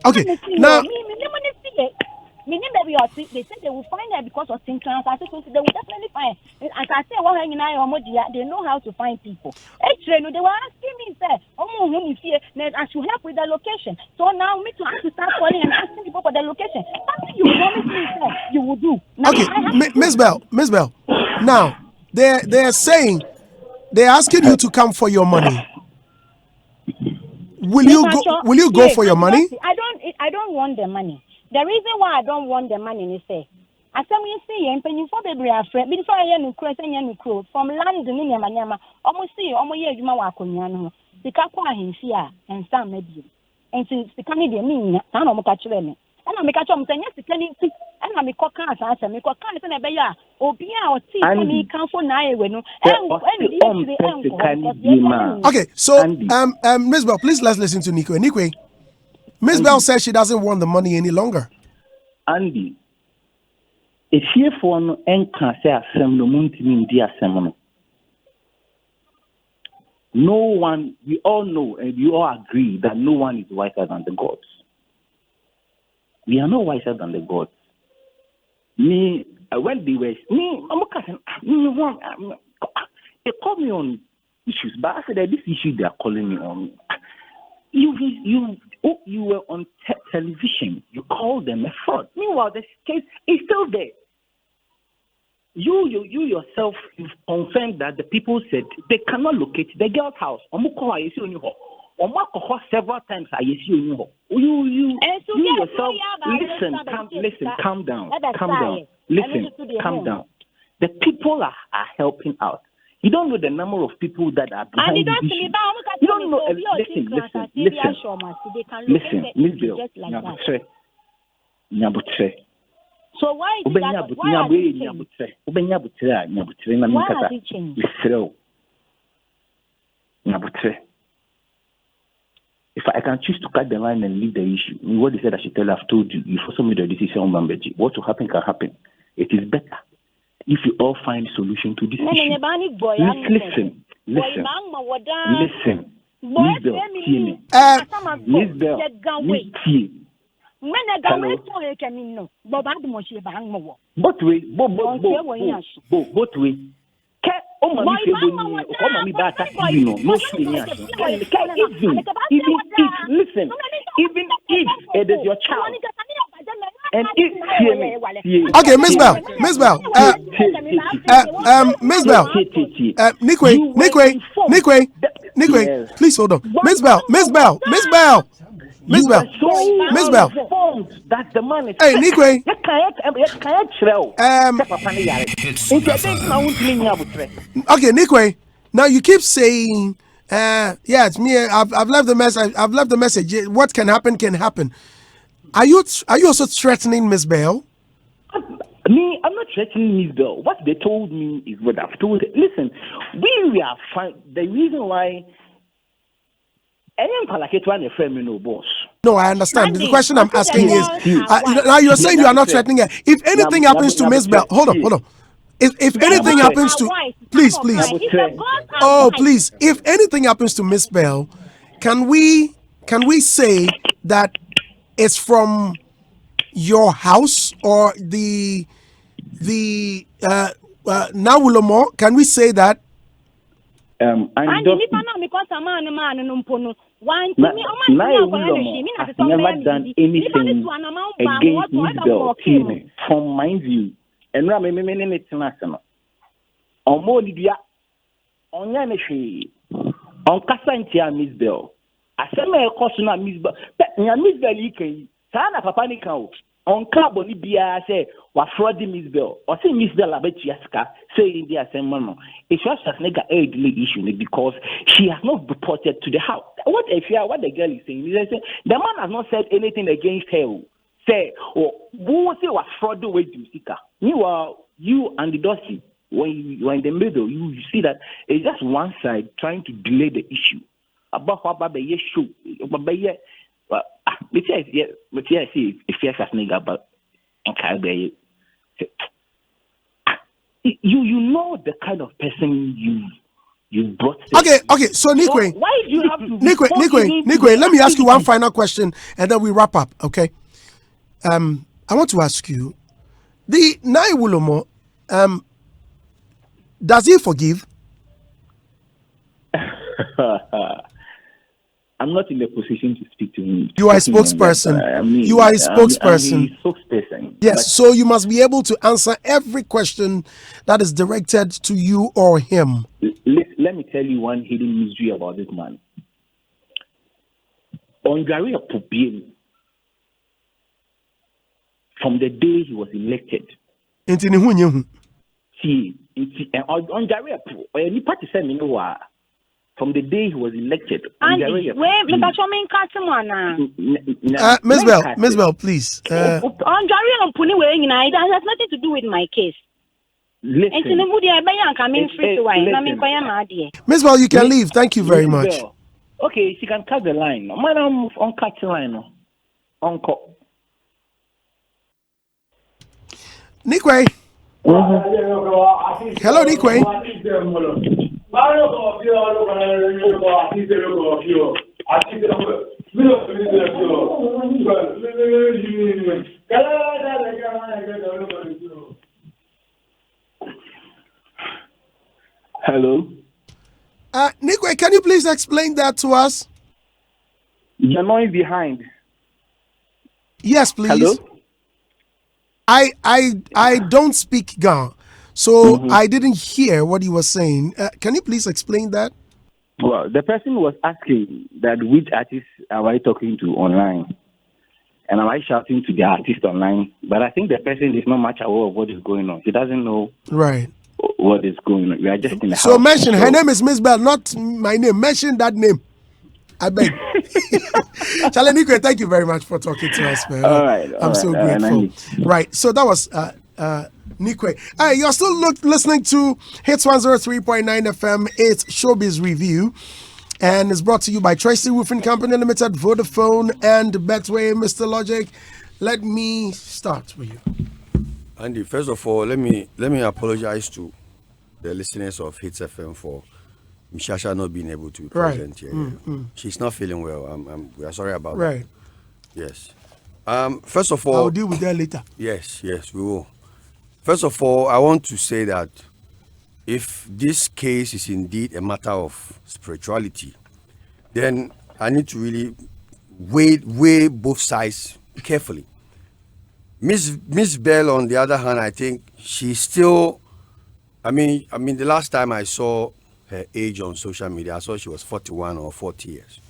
Okay, now. They said they will find her because of things. I said they will definitely find her. As I said, they know how to find people. Actually, they were asking me, I should help with the location. So now me to have to start calling and asking people for the location. Something you promised me, you will do. Now, okay, Miss Bell. Now they're saying they're asking you to come for your money. Will you go for your money? I don't want the money. The reason why I don't want the money is say, as you see, and penny for the brave friend, before I am cross from London in Yamanyama, almost see almost year you know, the Kakwa him here and some maybe. And since the Canadian mean, I don't catch them. And I make a chum saying, yes, the Canadian, and I make a car, I make a car, and a bear, or be our tea, and me come for nine when okay, so Miss Bell, please let's listen to Nico. Nico, Miss Bell says she doesn't want the money any longer. Andy, if you for no enka say asem no muntimi ndi asem no. No one, we all know and we all agree that no one is wiser than the gods. We are not wiser than the gods. Me, when they were they call me on issues, but I said that this issue they are calling me on. You were on television. You called them a fraud. Meanwhile, the case is still there. You yourself, you've confirmed that the people said they cannot locate the girl's house. Several times you yourself listen, calm down. Calm down. The people are helping out. You don't know the number of people that are behind the issue. You don't know. Listen, Miss Bill. So why is that? If I can choose to cut the line and leave the issue, what they said I should tell, I've told you. You've also made a decision on Bambeji. What will happen can happen. It is better if you all find a solution to this issue. Listen. Miss Bell, hear me. Miss Bell, both way. Even if it is your child, and if okay, Miss Bell, Nikwe, please hold on. Miss Bell. That's the money. Hey, Nikwe. Okay, Nikwe. Now you keep saying, yeah, it's me. I've left the message. I've left the message. What can happen can happen. Are you also threatening Miss Bell? Me, I'm not threatening Miss Bell. What they told me is what I've told them. Listen, we are fine. The reason why. No, I understand. The question I'm asking is, now you're saying you are not threatening her. If anything happens to Miss Bell, hold on. If anything happens to, please. Oh, please. If anything happens to Miss Bell, can we say that it's from your house or the Nawulomo? Can we say that? Has never done anything against Miss Bell. From my view, and Miss Bell. I said, my question, Miss Bell. Miss Bell, Sana Papa Nikao. On carbon, I say, what frauding Miss Bell, or say Miss Bell Abetiaska, say in the assembly. It's just a nigga issue because she has not reported to the house. What the girl is saying? The man has not said anything against her. Say, who say what fraud way to Sika? You and the Dossi, when you are in the middle, you see that it's just one side trying to delay the issue. About what Baba show, but yes, if yes as nigga, but you know the kind of person you brought. Okay. So Nikwe, why do you have to? Nikwe, let me ask you one final question, and then we wrap up. Okay. I want to ask you, the Naiwulomo, does he forgive? I'm not in the position to speak to him. You are a spokesperson. You are a spokesperson. Spokesperson. Yes, so you must be able to answer every question that is directed to you or him. Let me tell you one hidden mystery about this man. on Gary Apupien from the day he was elected. Into the hunye. See, on Gary Apu, any party said me no. From the day he was elected. Andy, where Mr. Chomin Katimana? Miss Bell, please. On Gary and Puni weighing, it has nothing to do with my case. Listen. And to the I'm coming free to wine. Miss Bell, you can leave. Thank you very much. Bell. Okay, she can cut the line. Madam, on cut the line. On call. Nikwe. Hello, Nikwe. Hello. Nikwe, can you please explain that to us? You're not behind. Yes, please. Hello. I don't speak Ga, so I didn't hear what you were saying. Can you please explain that? Well, the person was asking that which artist am I talking to online, and am I shouting to the artist online? But I think the person is not much aware of what is going on. He doesn't know what is going on. We are just in the house. So mention her name is Miss Bell, not my name. Mention that name. I beg. Chaleniko, thank you very much for talking to us, man. All right. I'm so grateful. Right. So that was Nikwe. Hey, you're still listening to Hitz 103.9 FM. It's Showbiz Review. And it's brought to you by Tracy Roofing Company Limited, Vodafone, and Betway. Mr. Logic, let me start with you. Andy, first of all, let me apologize to the listeners of Hitz FM for Mishasha not being able to be present here. She's not feeling well. We are sorry about that. Yes. First of all, I'll deal with that later. Yes, we will. First of all, I want to say that if this case is indeed a matter of spirituality, then I need to really weigh both sides carefully. Miss Bell, on the other hand, I think she's still. I mean, the last time I saw her age on social media, I saw she was 41 or 40 years.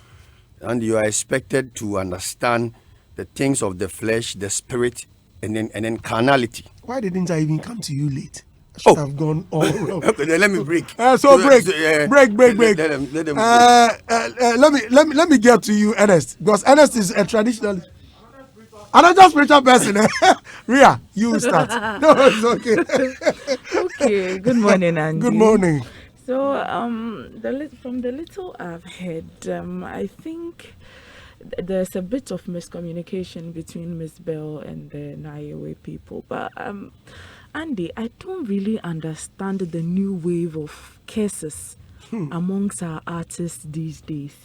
And you are expected to understand the things of the flesh, the spirit, and then carnality. Why didn't I even come to you late? I should have gone all around. Okay, then let me break. Break. Let me get to you, Ernest, because Ernest is a traditionalist. Another spiritual person. Ria, you start. No, it's okay. Okay. Good morning, Andy. Good morning. So, from the little I've heard, I think there's a bit of miscommunication between Miss Bell and the Nayewe people. But, Andy, I don't really understand the new wave of cases amongst our artists these days.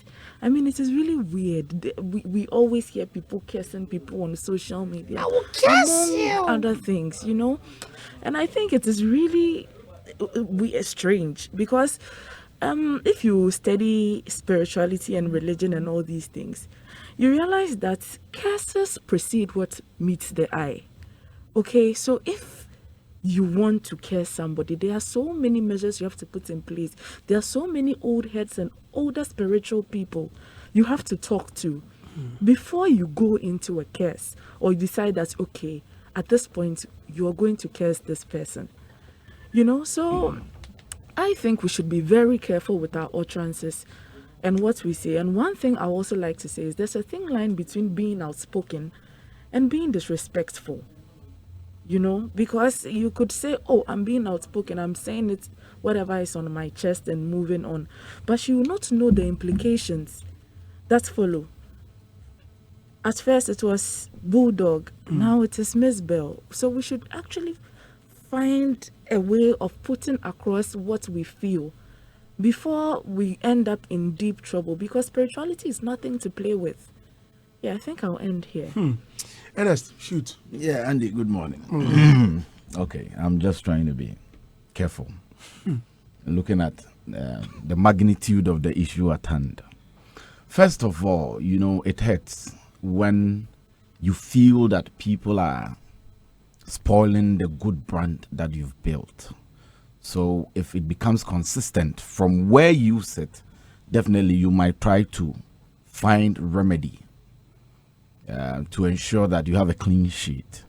I mean, it is really weird. We always hear people cursing people on social media. I will curse you. Other things, you know. And I think it is really strange because if you study spirituality and religion and all these things, you realize that curses precede what meets the eye. Okay, so if you want to curse somebody, there are so many measures you have to put in place. There are so many old heads and older spiritual people you have to talk to before you go into a curse or you decide that, okay, at this point, you are going to curse this person. You know, so I think we should be very careful with our utterances and what we say. And one thing I also like to say is there's a thin line between being outspoken and being disrespectful. You know, because you could say, oh, I'm being outspoken, I'm saying it, whatever is on my chest and moving on. But you will not know the implications that follow. At first it was Bulldog, now it is Miss Bell. So we should actually find a way of putting across what we feel before we end up in deep trouble, because spirituality is nothing to play with. Yeah, I think I'll end here. Ernest, shoot. Yeah, Andy, good morning. Okay, I'm just trying to be careful. Looking at the magnitude of the issue at hand. First of all, you know, it hurts when you feel that people are spoiling the good brand that you've built. So if it becomes consistent from where you sit, definitely you might try to find remedy to ensure that you have a clean sheet.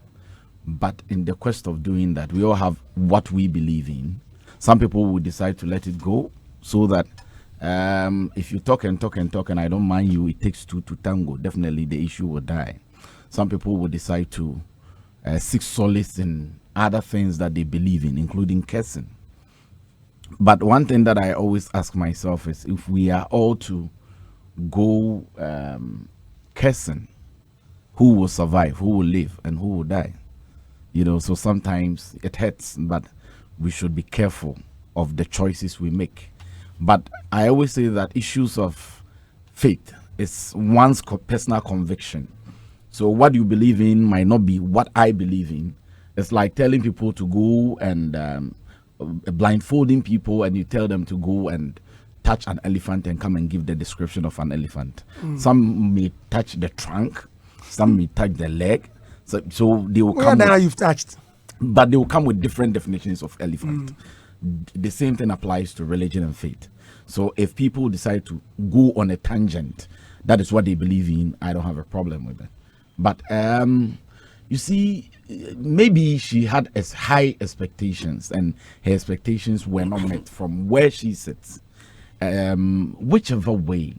But in the quest of doing that, we all have what we believe in. Some people will decide to let it go, so that if you talk and talk and talk and I don't mind you, it takes two to tango, definitely the issue will die. Some people will decide to seek solace in other things that they believe in, including cursing. But one thing that I always ask myself is, if we are all to go cursing, who will survive, who will live, and who will die? You know, so sometimes it hurts, but we should be careful of the choices we make. But I always say that issues of faith is one's personal conviction. So what you believe in might not be what I believe in. It's like telling people to go and blindfolding people, and you tell them to go and touch an elephant and come and give the description of an elephant. Some may touch the trunk, some may touch the leg. So they will come. Now you've touched. But they will come with different definitions of elephant. The same thing applies to religion and faith. So if people decide to go on a tangent, that is what they believe in, I don't have a problem with it. But you see, maybe she had as high expectations, and her expectations were not met from where she sits. Whichever way,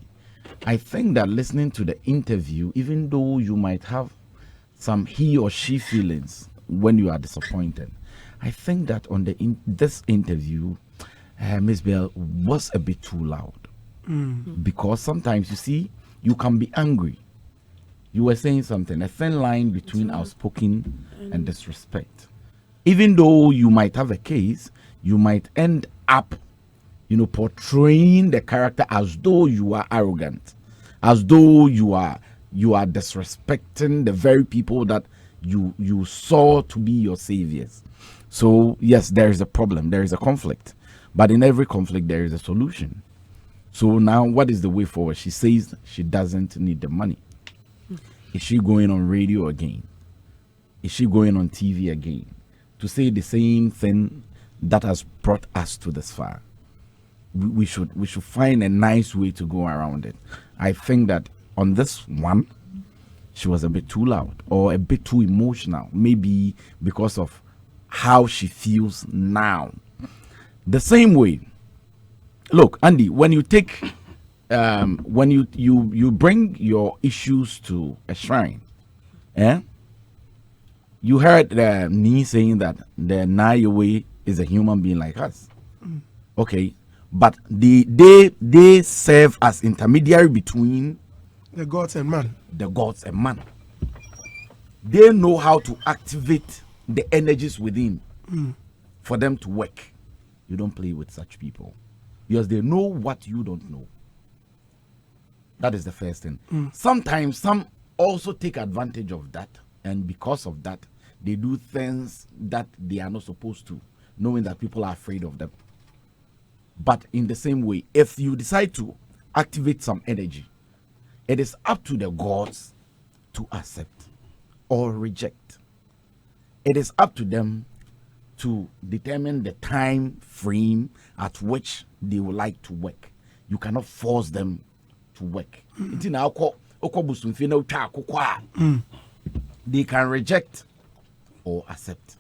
I think that listening to the interview, even though you might have some he or she feelings when you are disappointed, I think that on this interview, Ms. Bell was a bit too loud. Because sometimes, you see, you can be angry. You were saying something, a thin line between outspoken and disrespect. Even though you might have a case, you might end up, portraying the character as though you are arrogant, as though you are disrespecting the very people that you saw to be your saviors. So yes, there is a problem, there is a conflict, but in every conflict there is a solution. So now, what is the way forward? She says she doesn't need the money. Is she going on radio again? Is she going on TV again to say the same thing that has brought us to this far? We should find a nice way to go around it. I think that on this one, she was a bit too loud or a bit too emotional, maybe because of how she feels now. The same way, look, Andy, when you take when you bring your issues to a shrine, you heard me saying that the Naiwe is a human being like us. Okay, but they serve as intermediary between the gods and man. The gods and man. They know how to activate the energies within for them to work. You don't play with such people, because they know what you don't know. That is the first thing. Sometimes some also take advantage of that, and because of that, they do things that they are not supposed to, knowing that people are afraid of them. But in the same way, if you decide to activate some energy, it is up to the gods to accept or reject. It is up to them to determine the time frame at which they would like to work. You cannot force them to work. They can reject or accept.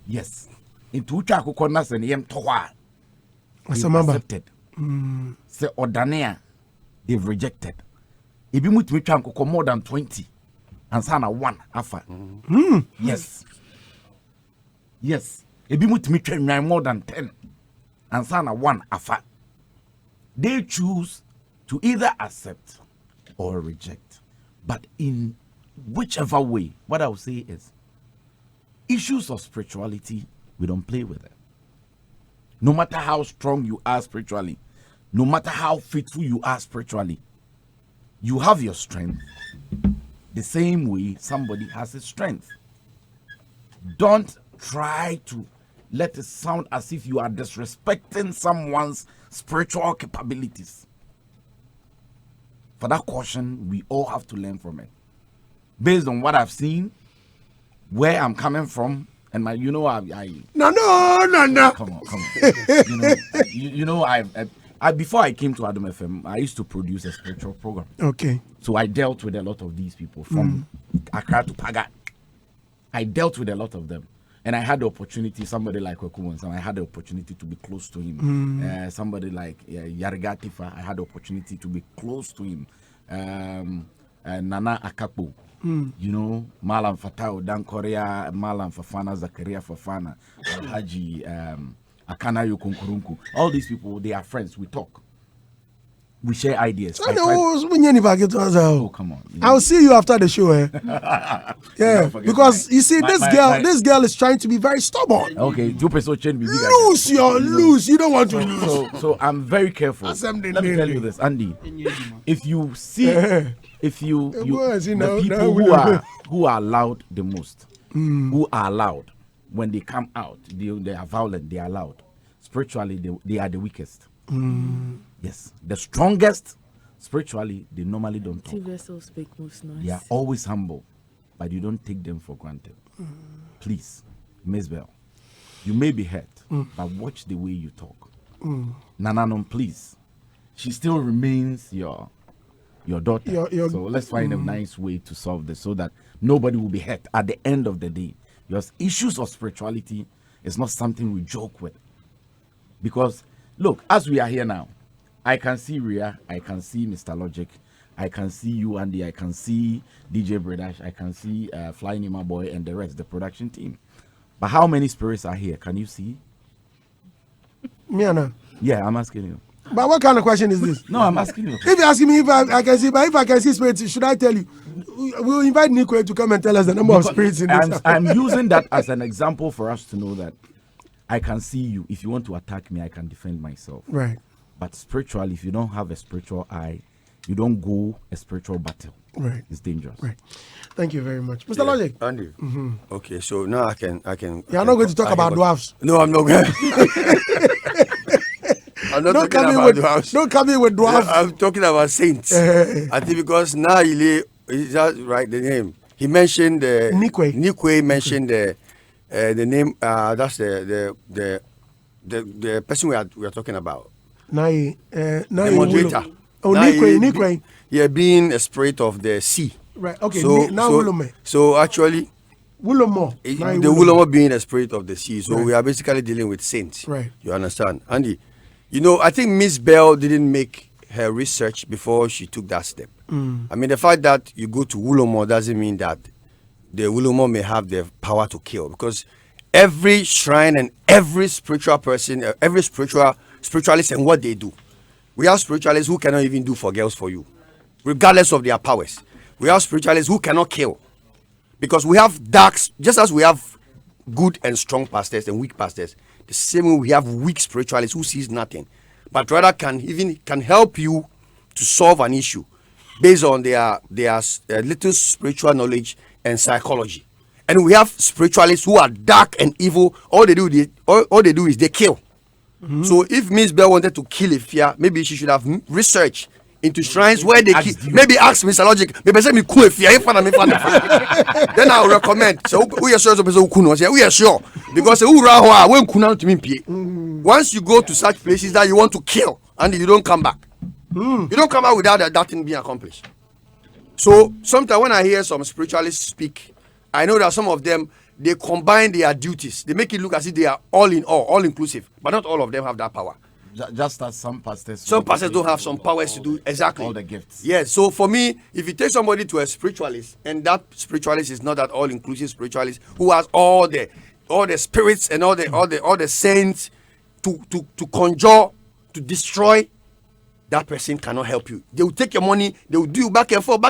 Yes. Into they've accepted. Say Odania, they've rejected. If you move to more than 20 and sana one afa. Yes. Yes. If you move to more than 10 and sana one afa. They choose to either accept or reject. But in whichever way, what I will say is, issues of spirituality, we don't play with it. No matter how strong you are spiritually, no matter how faithful you are spiritually, you have your strength the same way somebody has his strength. Don't try to let it sound as if you are disrespecting someone's spiritual capabilities. For that caution, we all have to learn from it. Based on what I've seen, where I'm coming from, and I no. Come on. before I came to Adam FM, I used to produce a spiritual program. Okay. So I dealt with a lot of these people from Accra to Paga. I dealt with a lot of them. And I had the opportunity, somebody like Okumunsa, I had the opportunity to be close to him. Somebody like Yarigatifa, I had the opportunity to be close to him. Nana Akapo, you know, Malam Fatao, Dan Korea, Malam Fafana, Zakaria Fafana, Haji, Akana Yokunkurunku. All these people, they are friends. We talk. We share ideas. Oh, come on. I'll see you after the show. Yeah, because you see, this girl is trying to be very stubborn. Okay, lose. You don't want to lose. So I'm very careful. Let me tell you this, Andy. If you see, the people who are loud the most, who are loud when they come out, they are violent. They are loud. Spiritually, they are the weakest. Yes, the strongest spiritually, they normally don't talk. They are always humble, but you don't take them for granted. Please, Miss Bell, you may be hurt, but watch the way you talk. Nananom, please. She still remains your daughter. So let's find a nice way to solve this so that nobody will be hurt at the end of the day. Your issues of spirituality is not something we joke with. Because, look, as we are here now, I can see Ria, I can see Mr. Logic, I can see you, Andy, I can see DJ Bredash, I can see Flying Nima Boy and the rest, the production team. But how many spirits are here? Can you see? Miana. Yeah, I'm asking you. But what kind of question is this? No, I'm asking you. If you're asking me if I can see, but if I can see spirits, should I tell you? We'll invite Nico to come and tell us the number of spirits in this. I'm using that as an example for us to know that I can see you. If you want to attack me, I can defend myself. Right. But spiritually, if you don't have a spiritual eye, you don't go a spiritual battle. Right. It's dangerous. Right. Thank you very much. Mr. Logic. Andy. Okay, so now I can. You're not going to talk about dwarfs. No, I'm not going I'm not talking about dwarfs. Don't come in with dwarfs. I'm talking about saints. I think because now is that right, the name? He mentioned Nikwe mentioned the name, that's the person we are talking about. The moderator. Oh, Nikwe. Yeah, being a spirit of the sea. Right, okay. So actually, Wulomo. The Wulomo being a spirit of the sea. So we are basically dealing with saints. Right. You understand? Andy, you know, I think Miss Bell didn't make her research before she took that step. I mean, the fact that you go to Wulomo doesn't mean that the Wulomo may have the power to kill, because every shrine and every spiritual person, every spiritualist and what they do. We have spiritualists who cannot even do for girls for you, regardless of their powers. We have spiritualists who cannot kill, because we have darks, just as we have good and strong pastors and weak pastors, the same way we have weak spiritualists who sees nothing, but rather can help you to solve an issue based on their little spiritual knowledge and psychology. And we have spiritualists who are dark and evil. All they do is they kill. So if Miss Bell wanted to kill a fear, maybe she should have researched into shrines where they kill. Maybe ask Mr. Logic. Maybe say me cool a fear. Then I'll recommend. So we are sure we are sure, because once you go to such places that you want to kill and you don't come back, you don't come out without that thing being accomplished. So sometimes when I hear some spiritualists speak, I know that some of them, they combine their duties. They make it look as if they are all in all inclusive. But not all of them have that power. Just as some pastors don't have some powers to do exactly all the gifts. Yes. So for me, if you take somebody to a spiritualist, and that spiritualist is not that all inclusive spiritualist who has all the spirits and all the saints to conjure, to destroy, that person cannot help you. They will take your money. They will do you back and forth.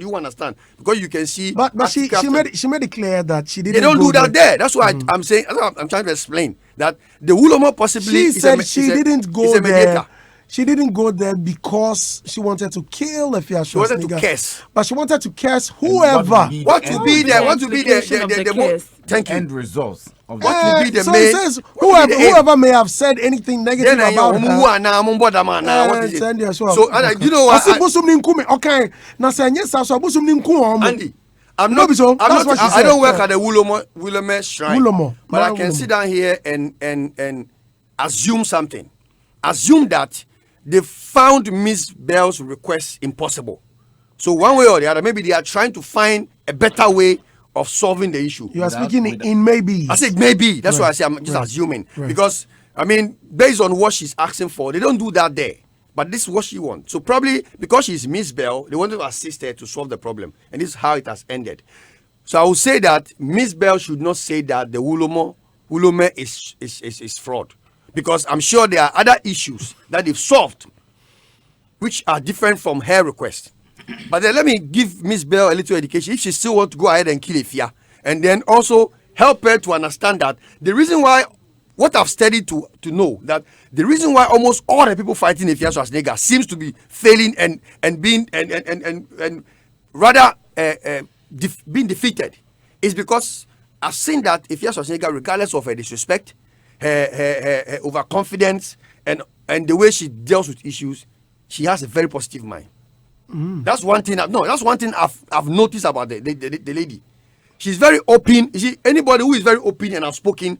You understand? Because you can see. But she made it clear that she didn't. They don't do that there. That's why I'm saying. I'm trying to explain that the Wulomo possibly. She said she didn't go there. She didn't go there because she wanted to kill the fear. She wanted to curse. But she wanted to curse whoever. What to be there? What to be the thank you. End results. What will be the so main? It says whoever may have said anything negative about her. What is it? So you know what? Andy, I don't work at the Wulomo shrine, but I can sit down here and assume something. Assume that they found Miss Bell's request impossible. So one way or the other, maybe they are trying to find a better way of solving the issue. You are speaking in maybe. I said maybe. That's why I say I'm just assuming. Because, I mean, based on what she's asking for, they don't do that there. But this is what she wants. So probably because she's Miss Bell, they want to assist her to solve the problem. And this is how it has ended. So I would say that Miss Bell should not say that the Wulome is fraud. Because I'm sure there are other issues that they've solved which are different from her request. But then let me give Miss Bell a little education. If she still wants to go ahead and kill Ifya, and then also help her to understand that the reason why, what I've studied to know, that the reason why almost all the people fighting Ifya Schwarzenegger seems to be failing and being and rather being defeated is because I've seen that Ifya Schwarzenegger, regardless of her disrespect, her overconfidence, and the way she deals with issues, she has a very positive mind. That's one thing. That's one thing I've noticed about the lady. She's very open. You see, anybody who is very open and outspoken,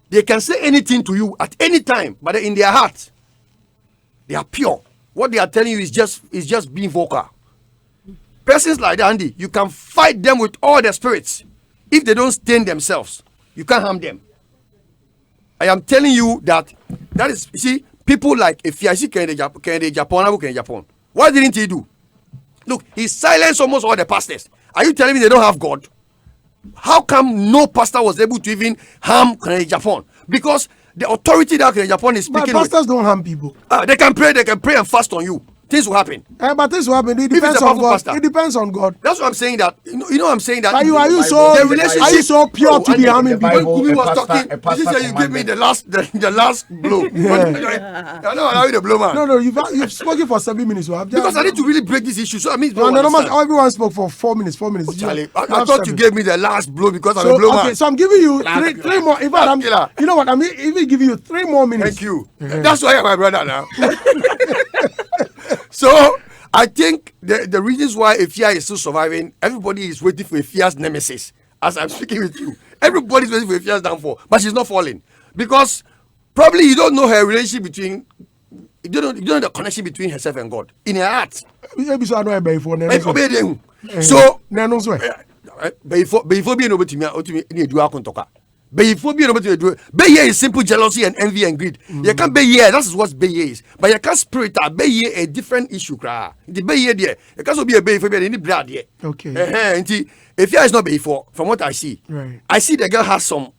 they can say anything to you at any time, but in their heart, they are pure. What they are telling you is just being vocal. Persons like that, Andy, you can fight them with all their spirits. If they don't stain themselves, you can't harm them. I am telling you that is, you see, people like Ifya Japan. What didn't he do? Look, he silenced almost all the pastors. Are you telling me they don't have God? How come no pastor was able to even harm Japan? Because the authority that Japan is speaking. But pastors don't harm people. They can pray and fast on you. Things will happen. But things will happen. It depends on God. Pastor. It depends on God. That's what I'm saying. That you know I'm saying that. Are you so pure to be harming people? When was talking, you said you give me the last blow. I don't allow you the blow, man. No, you've spoken for 7 minutes. Because I need to really break this issue. So I mean, everyone spoke for 4 minutes. 4 minutes. Charlie, I thought you gave me the last blow because I'm a blow man. Okay, so I'm giving you three more. In fact, you know what? I'm even giving you 3 more minutes. Thank you. That's why you're my brother now. So I think the reasons why Ifya is still surviving, everybody is waiting for Ifya's nemesis. As I'm speaking with you, everybody's waiting for Ifya's downfall, but she's not falling because probably you don't know her relationship between. You don't know the connection between herself and God in her heart. So before being able to Beye is simple jealousy and envy and greed. You can't be here. That's what Beye is. But you can't spirit Beye a different issue. The Beye there. You can't be a Beye for any blood here. Okay. If you is not Beye for, from what I see, right. I see the girl has some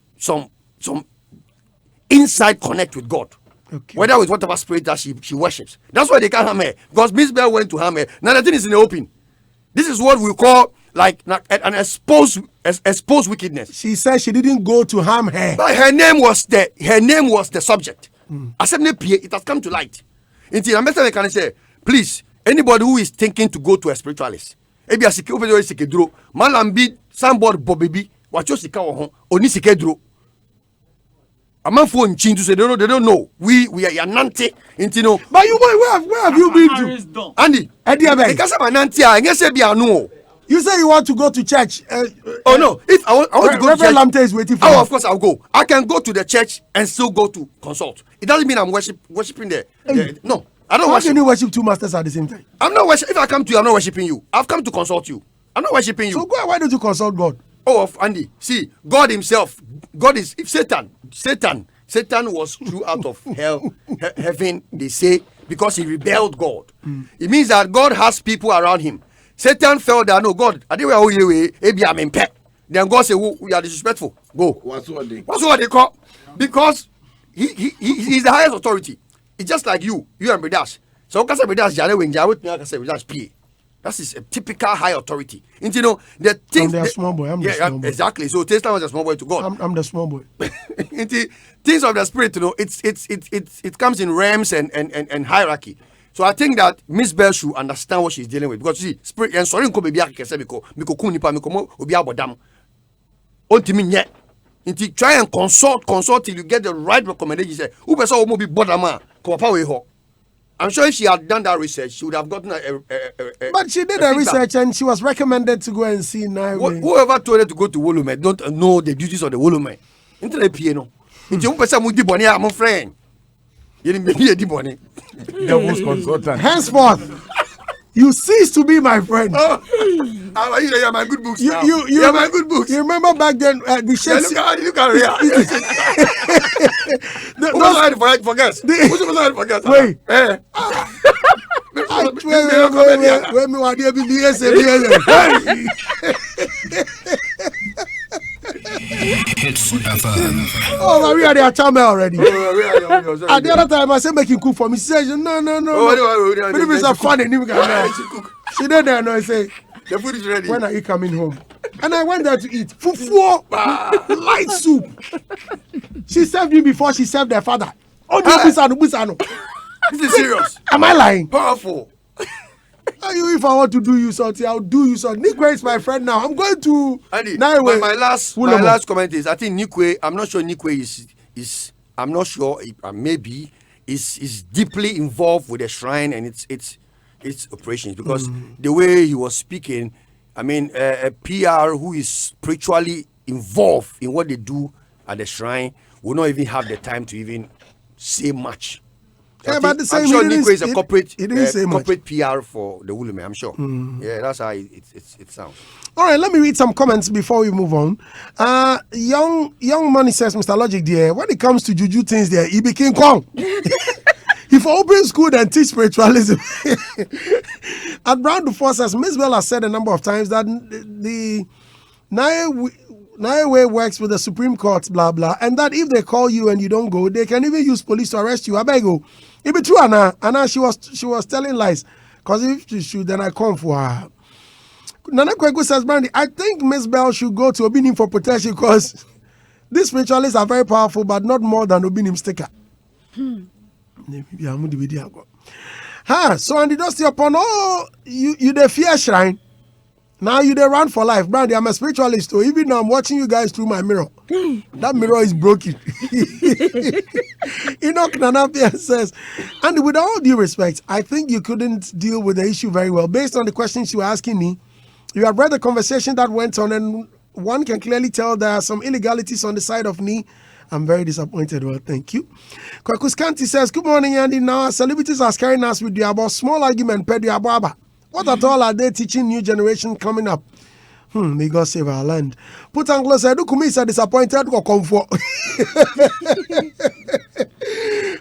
inside connect with God. Okay. Whether with whatever spirit that she worships. That's why they can't harm her. Because Miss Bell went to harm her. Now the thing is in the open. This is what we call like an exposed wickedness. She said she didn't go to harm her. But her name was the subject. I said it has come to light. Until I'm better can say, please, anybody who is thinking to go to a spiritualist, ebi asike opedo sike duro, malambi somebody bobebi, wacho sika wo ho, oni sike duro. Amanfo nchin to say they don't know. We are yanante into no. But where have you been to? Andy, because I'm nanti I guess be anu. You say you want to go to church. Oh no! If I want to go to church, Reverend Lamte is waiting for you. Oh, of course I'll go. I can go to the church and still go to consult. It doesn't mean I'm worshiping there. No, I don't worship. How can you worship 2 masters at the same time? I'm not worshiping. If I come to you, I'm not worshiping you. I've come to consult you. I'm not worshiping you. So why don't you consult God? Oh, Andy, see, God Himself. God is if Satan was threw out of heaven. They say because he rebelled God. It means that God has people around him. Satan felt that no God, I think we are in pet. Then God said, we are disrespectful. Go. What's what they call? Because he's the highest authority. It's just like you and Bridash. So Kasa Bridash Jane when Jawet me Kasa Bridash P. That is a typical high authority. And you know the things. I'm the small boy. I'm the small boy. Exactly. So Tesla was a small boy to God. I'm the small boy. Things of the spirit, you know, it comes in realms and hierarchy. So I think that Miss Bell should understand what she's dealing with because you see, spirit and sorry nko baby akeke se biko kunipa miko obi abodam. Ontimi nye. Inti try and consult till you get the right recommendation. Say, who person will be bodama ko papa we ho. I'm sure if she had done that research, she would have gotten a but she did a research and she was recommended to go and see now. Whoever told her to go to Wolume don't know the duties of the Wolume. Into the piano. Into person would be bonny, my friend. You didn't be the money. Devil's consultant. Henceforth, you cease to be my friend. Oh, you are my good books. You, now. you are my good books. You remember back then the Yeah, shakes. look at Ria. Who's going to forget? Who's going to forget? Wait. Wait. Me want to be Hitz FM. Oh, Maria, they are charming already. At At the other time, I said make him cook for me. She said, no. Maybe it's a fun and she did that. No, I say, the food is ready. when are you coming home? And I went there to eat fufu, light soup. She served me before she served their father. Oh, busano. This is serious. Am I lying? Powerful. If I want to do you something, I'll do you something. Nikwe is my friend now. I'm going to. Andy, my last comment is I think Nikwe. I'm not sure Nikwe is. I'm not sure. Maybe is deeply involved with the shrine and its operations because the way he was speaking. I mean, a PR who is spiritually involved in what they do at the shrine will not even have the time to even say much. Yeah, but the same, I'm sure Nico is a corporate PR for the Wulume, I'm sure. Yeah, that's how it sounds. All right, let me read some comments before we move on. Young Money says, Mr. Logic, dear, when it comes to juju things there, he became Kong. If I open school and teach spiritualism. At Brown Dufour says, Miss Bell has said a number of times that the Naewe works with the Supreme Court, blah, blah, and that if they call you and you don't go, they can even use police to arrest you. I beg you. It be true, Anna. Anna, she was telling lies. Because if she should, then I come for her. Nana Kwegu says, Brandy, I think Miss Bell should go to Obinim for protection because these spiritualists are very powerful, but not more than Obinim sticker. So and just upon you the fear shrine. Now you they run for life. Brandy, I'm a spiritualist, so even now I'm watching you guys through my mirror. That mirror is broken. Enoch Nanapia says, and with all due respect, I think you couldn't deal with the issue very well. Based on the questions you were asking me, you have read the conversation that went on, and one can clearly tell there are some illegalities on the side of me. I'm very disappointed. Well, thank you. Kwakuskanti says, good morning, Andy. Now, celebrities are scaring us with the about small argument, Pedro. What at all are they teaching new generation coming up? May God save our land. Put Anglo said, Kumi said disappointed or comfort.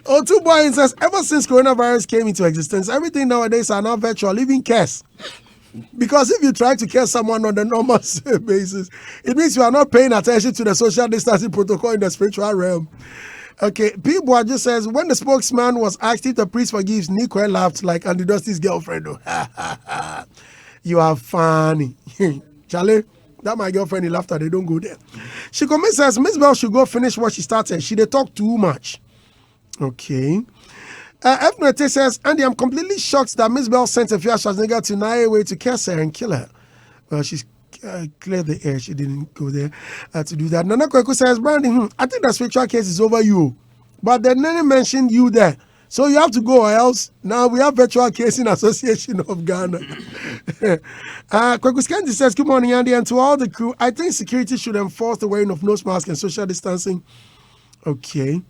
O2 Boy says, ever since coronavirus came into existence, everything nowadays are now virtual, even cares. Because if you try to care someone on the normal basis, it means you are not paying attention to the social distancing protocol in the spiritual realm. Okay, P. just says, when the spokesman was asked if the priest forgives, Nico laughed like Andy Dusty's girlfriend. You are funny. Charlie, that my girlfriend, he laughed at, they don't go there. She says, Miss Bell should go finish what she started. She they talk too much. Okay. F. says, Andy, I'm completely shocked that Miss Bell sent a few Schwarzenegger to Naewe to curse her and kill her. Well, she's cleared the air. She didn't go there to do that. Nana Kweku says, Brandon, I think the spiritual case is over you. But they didn't mention you there. So you have to go or else. Now we have virtual case in Association of Ghana. Kweku Skanti says, good morning, Andy, and to all the crew. I think security should enforce the wearing of nose mask and social distancing. Okay.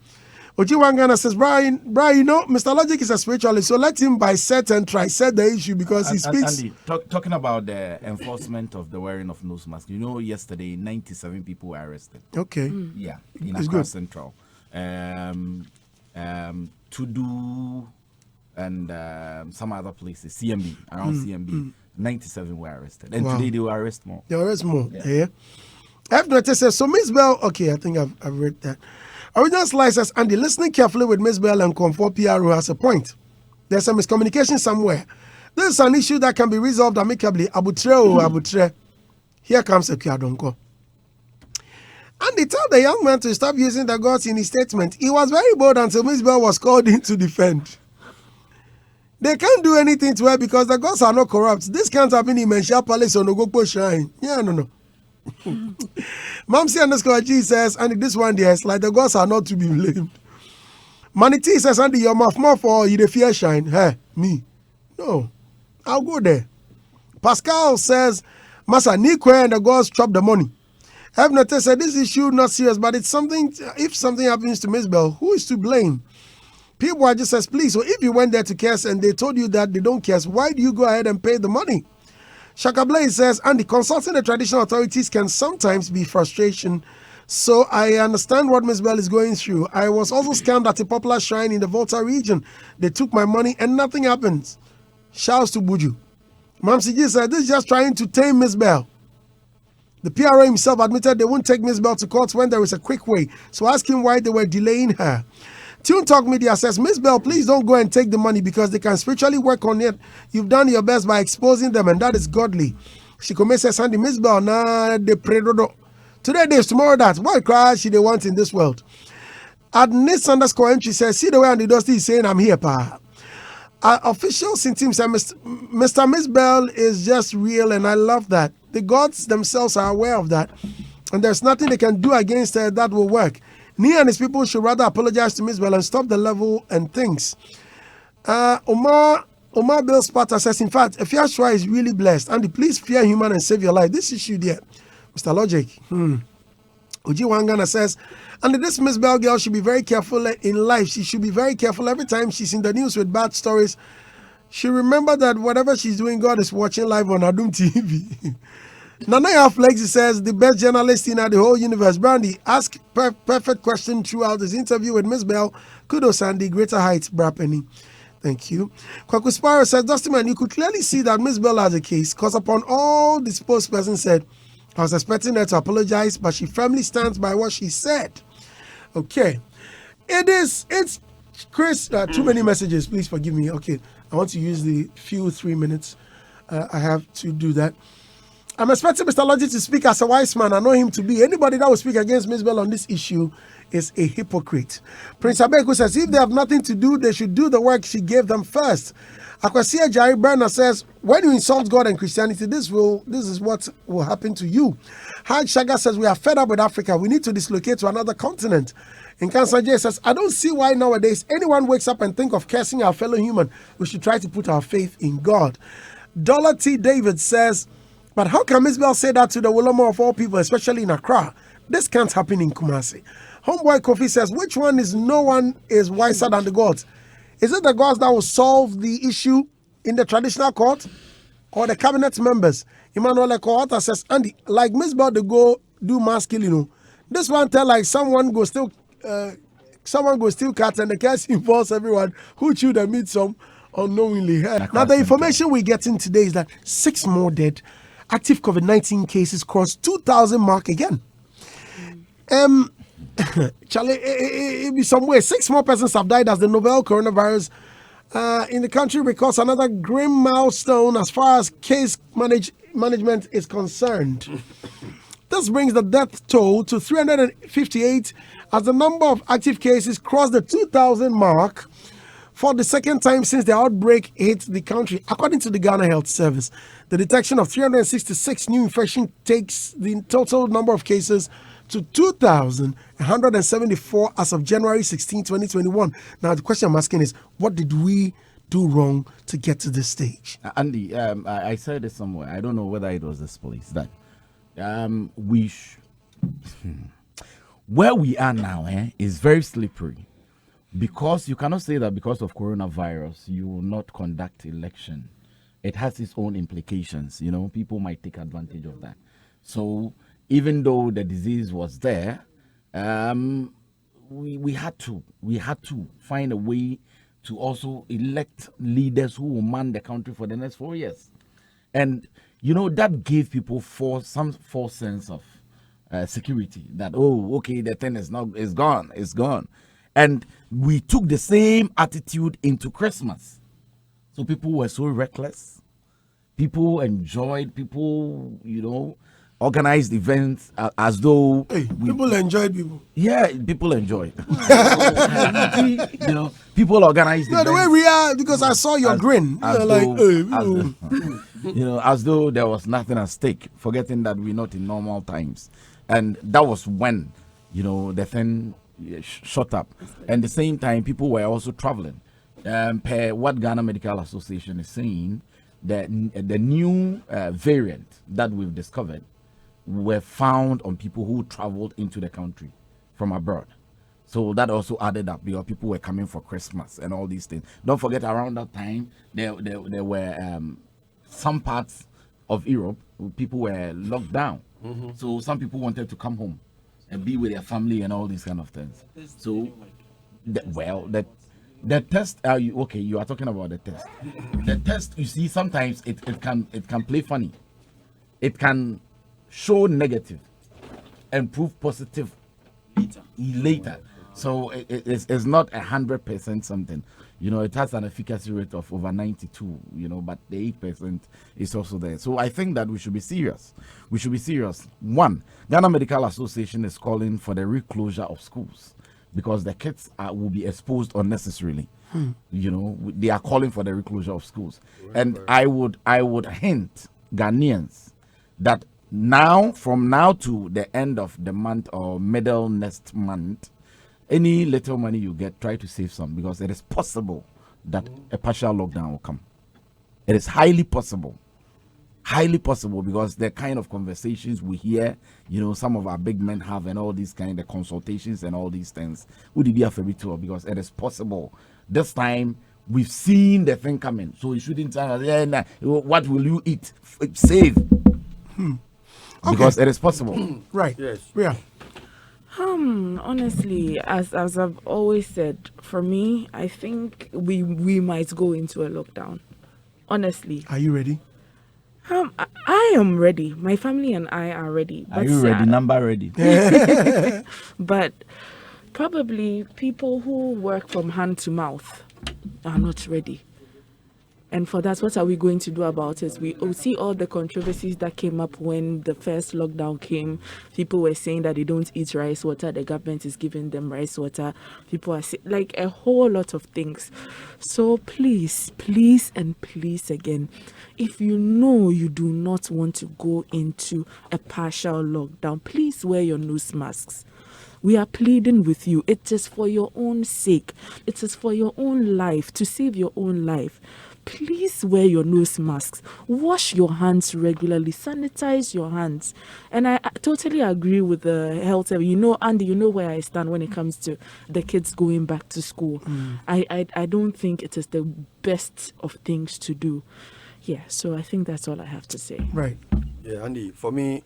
Oji Wangana says, Brian, you know, Mr. Logic is a spiritualist, so let him bisect and trisect the issue because he speaks. Andy, talking about the enforcement of the wearing of nose mask, you know, yesterday 97 people were arrested. Okay. Yeah, in Accra Central. Tudu and some other places, CMB, around CMB, 97 were arrested. And today they will arrest more. They arrest more, yeah. F. says, so Miss Bell, okay, I think I've read that. Original Slices, Andy, listening carefully with Miss Bell and Comfort PRO has a point. There's a miscommunication somewhere. This is an issue that can be resolved amicably. Abutre. Here comes a Kiadonko. Andy, tell the young man to stop using the gods in his statement. He was very bold until Miss Bell was called in to defend. They can't do anything to her because the gods are not corrupt. This can't happen in Menshia Palace or Nogopo Shrine. Yeah, no. Mamsi_G says, and this one there is like the gods are not to be blamed. Manity says, Andy, your mouth more for you the fear shine. Hey, me. No. I'll go there. Pascal says, Masa Nikwe and the gods chop the money. Evnete said this issue not serious, but it's something. If something happens to Miss Bell, who is to blame? People just says, please, so if you went there to curse and they told you that they don't curse, why do you go ahead and pay the money? Shaka Blaze says, Andy, consulting the traditional authorities can sometimes be frustration. So I understand what Miss Bell is going through. I was also scammed at a popular shrine in the Volta region. They took my money and nothing happens. Shouts to Buju. Mamsi G said, this is just trying to tame Miss Bell. The PRO himself admitted they won't take Miss Bell to court when there is a quick way. So ask him why they were delaying her. Tune Talk Media says, Miss Bell, please don't go and take the money because they can spiritually work on it. You've done your best by exposing them and that is godly. Shikome says, Sandy, Miss Bell, nah, they pray. Today this, tomorrow that. What crash they want in this world? Adnis_entry says, see the way Andy Dusty is saying, I'm here, pa. Officials in team said, Mr. Miss Bell is just real, and I love that. The gods themselves are aware of that, and there's nothing they can do against her that will work. Nia and his people should rather apologize to Miss Bell and stop the level and things. Omar Bill Sparta says, in fact, if Yashua is really blessed, and please fear human and save your life. This issue there. Mr. Logic. Uji Wangana says, and this Miss Bell girl should be very careful in life. She should be very careful every time she's in the news with bad stories. She remember that whatever she's doing, God is watching live on Adum TV. Nanaya Flexi says, the best journalist in the whole universe. Brandy, ask perfect question throughout this interview with Miss Bell. Kudos, Andy. Greater heights, Brappenny. Thank you. Kwaku Sparrow says, Dusty, you could clearly see that Miss Bell has a case because upon all the spokesperson said, I was expecting her to apologize, but she firmly stands by what she said. Okay. It's Chris, too many messages. Please forgive me. Okay. I want to use the few 3 minutes. I have to do that. I'm expecting Mr. Logic to speak as a wise man. I know him to be. Anybody that will speak against Miss Bell on this issue is a hypocrite. Prince Abeku says, if they have nothing to do, they should do the work she gave them first. Akwasia Jerry Berner says, when you insult God and Christianity, this is what will happen to you. Haj Shaga says, we are fed up with Africa. We need to dislocate to another continent. And Cancer J says, I don't see why nowadays anyone wakes up and think of cursing our fellow human. We should try to put our faith in God. Dollar T. David says, but how can Miss Bell say that to the Woloma of all people, especially in Accra? This can't happen in Kumasi. Homeboy Kofi says, which one is no one is wiser than the gods? Is it the gods that will solve the issue in the traditional court or the cabinet members? Emmanuel Ekowata says, Andy, like Miss Bell, they go do mass killing. This one tell like someone go steal cats and the case involves everyone who chewed and meat some unknowingly. Now the information we're getting today is that 6 more dead. Active COVID-19 cases cross 2,000 mark again. Charlie, it be somewhere 6 more persons have died as the novel coronavirus in the country records another grim milestone as far as case management is concerned. This brings the death toll to 358 as the number of active cases crossed the 2,000 mark for the second time since the outbreak hit the country. According to the Ghana Health Service, the detection of 366 new infections takes the total number of cases to 2,174 as of January 16, 2021. Now, the question I'm asking is, what did we do wrong to get to this stage? Andy, I said it somewhere. I don't know whether it was this place that where we are now is very slippery, because you cannot say that because of coronavirus you will not conduct election. It has its own implications. You know, people might take advantage of that. So even though the disease was there, we had to find a way to also elect leaders who will man the country for the next 4 years. And you know, that gave people some false sense of security, that, oh, okay, the thing is gone. And we took the same attitude into Christmas. So people were so reckless. People enjoyed, organized events as though people enjoyed people. Yeah, people enjoyed. People organized events. The way we are, because I saw your grin. As though there was nothing at stake, forgetting that we're not in normal times. And that was when, the thing shot up. And at the same time, people were also traveling. Per what Ghana Medical Association is saying, the new variant that we've discovered were found on people who traveled into the country from abroad. So that also added up because people were coming for Christmas and all these things. Don't forget, around that time, there were some parts of Europe where people were locked down. So some people wanted to come home and be with their family and all these kind of things. So, the test. You are talking about the test. The test, you see, sometimes it can play funny. It can show negative and prove positive later. So it's not 100% something. It has an efficacy rate of over 92, but the 8% is also there. So I think that we should be serious. One, Ghana Medical Association is calling for the reclosure of schools because the kids will be exposed unnecessarily. They are calling for the reclosure of schools. And I would hint Ghanaians that from now to the end of the month or middle next month, any little money you get, try to save some because it is possible that a partial lockdown will come. It is highly possible because the kind of conversations we hear, some of our big men have and all these kind of consultations and all these things. We did have a bit too because it is possible. This time we've seen the thing coming, so you shouldn't say, what will you eat? Save. Because it is possible. Right. Yes. Yeah. Honestly, as I've always said, for me, I think we might go into a lockdown. Honestly. Are you ready? I am ready. My family and I are ready. Are you ready? Number ready. But probably people who work from hand to mouth are not ready. And for that, what are we going to do about it? We see all the controversies that came up when the first lockdown came. People were saying that they don't eat rice water. The government is giving them rice water. People are saying, like, a whole lot of things. So please again, if you know you do not want to go into a partial lockdown, please wear your nose masks. We are pleading with you. It is for your own sake. It is for your own life, to save your own life. Please wear your nose masks. Wash your hands regularly. Sanitize your hands. And I totally agree with the health. Andy, you know where I stand when it comes to the kids going back to school. I don't think it is the best of things to do. Yeah, so I think that's all I have to say. Right. Yeah, Andy, for me,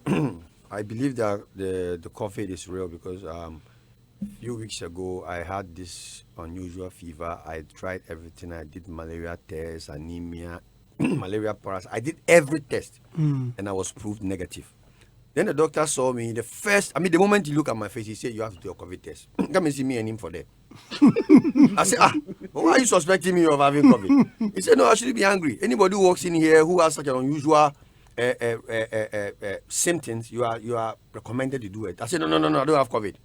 I believe that the COVID is real because a few weeks ago, I had this unusual fever. I tried everything. I did malaria tests, anemia, malaria parasite. I did every test, and I was proved negative. Then the doctor saw me. The moment he looked at my face, he said, "You have to do a COVID test. Come and see me and him for that." I said, why are you suspecting me of having COVID? He said, no, I shouldn't be angry. Anybody who walks in here who has such an unusual symptoms, you are recommended to do it. I said, no, I don't have COVID.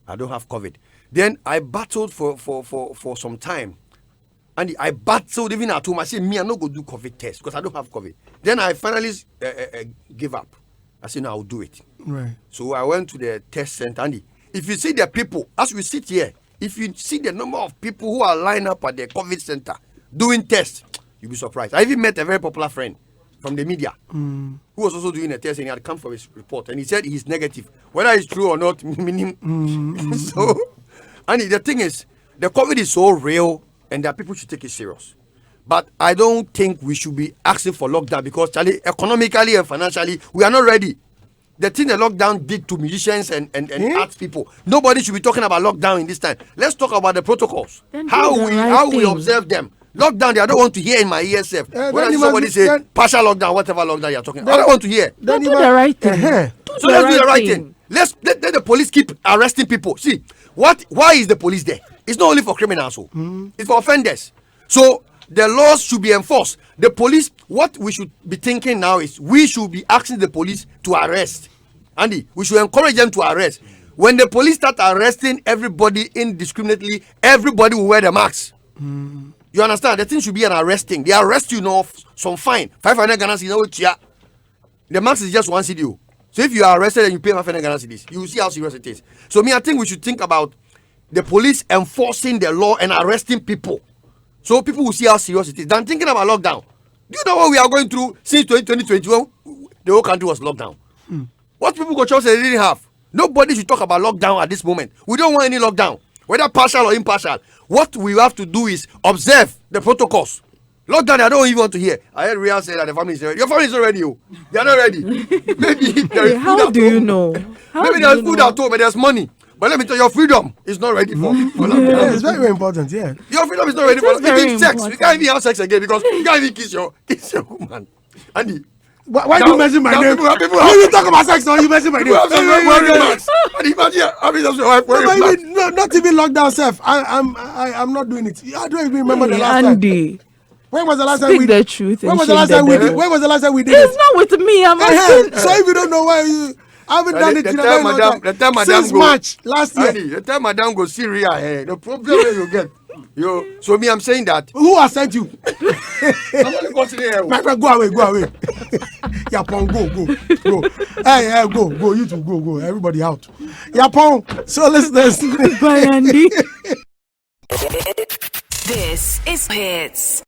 I don't have COVID. Then I battled for some time. And I battled even at home. I said, I'm not going to do COVID test because I don't have COVID. Then I finally gave up. I said, no, I'll do it. Right. So I went to the test center. And if you see the people, as we sit here, if you see the number of people who are lined up at the COVID center doing tests, you'll be surprised. I even met a very popular friend from the media who was also doing a test, and he had come for his report, and he said he's negative. Whether it's true or not, So, and the thing is, the COVID is so real, and that people should take it serious. But I don't think we should be asking for lockdown because, Charlie, economically and financially, we are not ready. The thing the lockdown did to musicians and arts people, nobody should be talking about lockdown in this time. Let's talk about the protocols. How we observe them. Lockdown, I don't want to hear in my ears. When I see somebody say partial lockdown, whatever lockdown you're talking about, I don't want to hear. Do the right thing. So let's do the right thing. Let the police keep arresting people. See, why is the police there? It's not only for criminals, it's for offenders. So the laws should be enforced. The police, what we should be thinking now is we should be asking the police to arrest. Andy, we should encourage them to arrest. When the police start arresting everybody indiscriminately, everybody will wear the masks. You understand? The thing should be an arresting. They arrest you now, some fine. 500 Ghana cedis. The max is just 1 cedi. So if you are arrested and you pay 500 Ghana cedis, you will see how serious it is. So I think we should think about the police enforcing the law and arresting people. So people will see how serious it is. Than thinking about lockdown. Do you know what we are going through since 2021? The whole country was locked down. What people got choice they didn't have. Nobody should talk about lockdown at this moment. We don't want any lockdown, whether partial or impartial. What we have to do is observe the protocols. Lockdown, I don't even want to hear. I heard Ria say that the family is ready. Your family is not ready. They are not ready. Maybe there is How do you know? Maybe there's food at home, but there's money. But let me tell you, your freedom is not ready for lockdown. Yeah, it's very, very important. Yeah. Your freedom is not ready for very even sex. important. You can't even have sex again because you can't even kiss your woman. Andy. Why do you mention my name? People When you talk about sex, you mention my name. You have some wearing masks. And imagine having some wife wearing masks. Not even lockdown, self. I'm not doing it. I don't even remember the last time. Andy. When was the last time Speak we the truth. When was the last time we did? When was the last time we did It's it? not with me. I'm asking. So if you don't know why you haven't done it in a very long time. The time Since March last year. Andy, the time Madam go see Ria, the problem you get. So me, I'm saying that. Who has sent you? Somebody go to the My friend, go away. Yapon, go. Hey, go. You two, go. Everybody out. Yapon. So listeners. Bye, Andy. This is Hitz.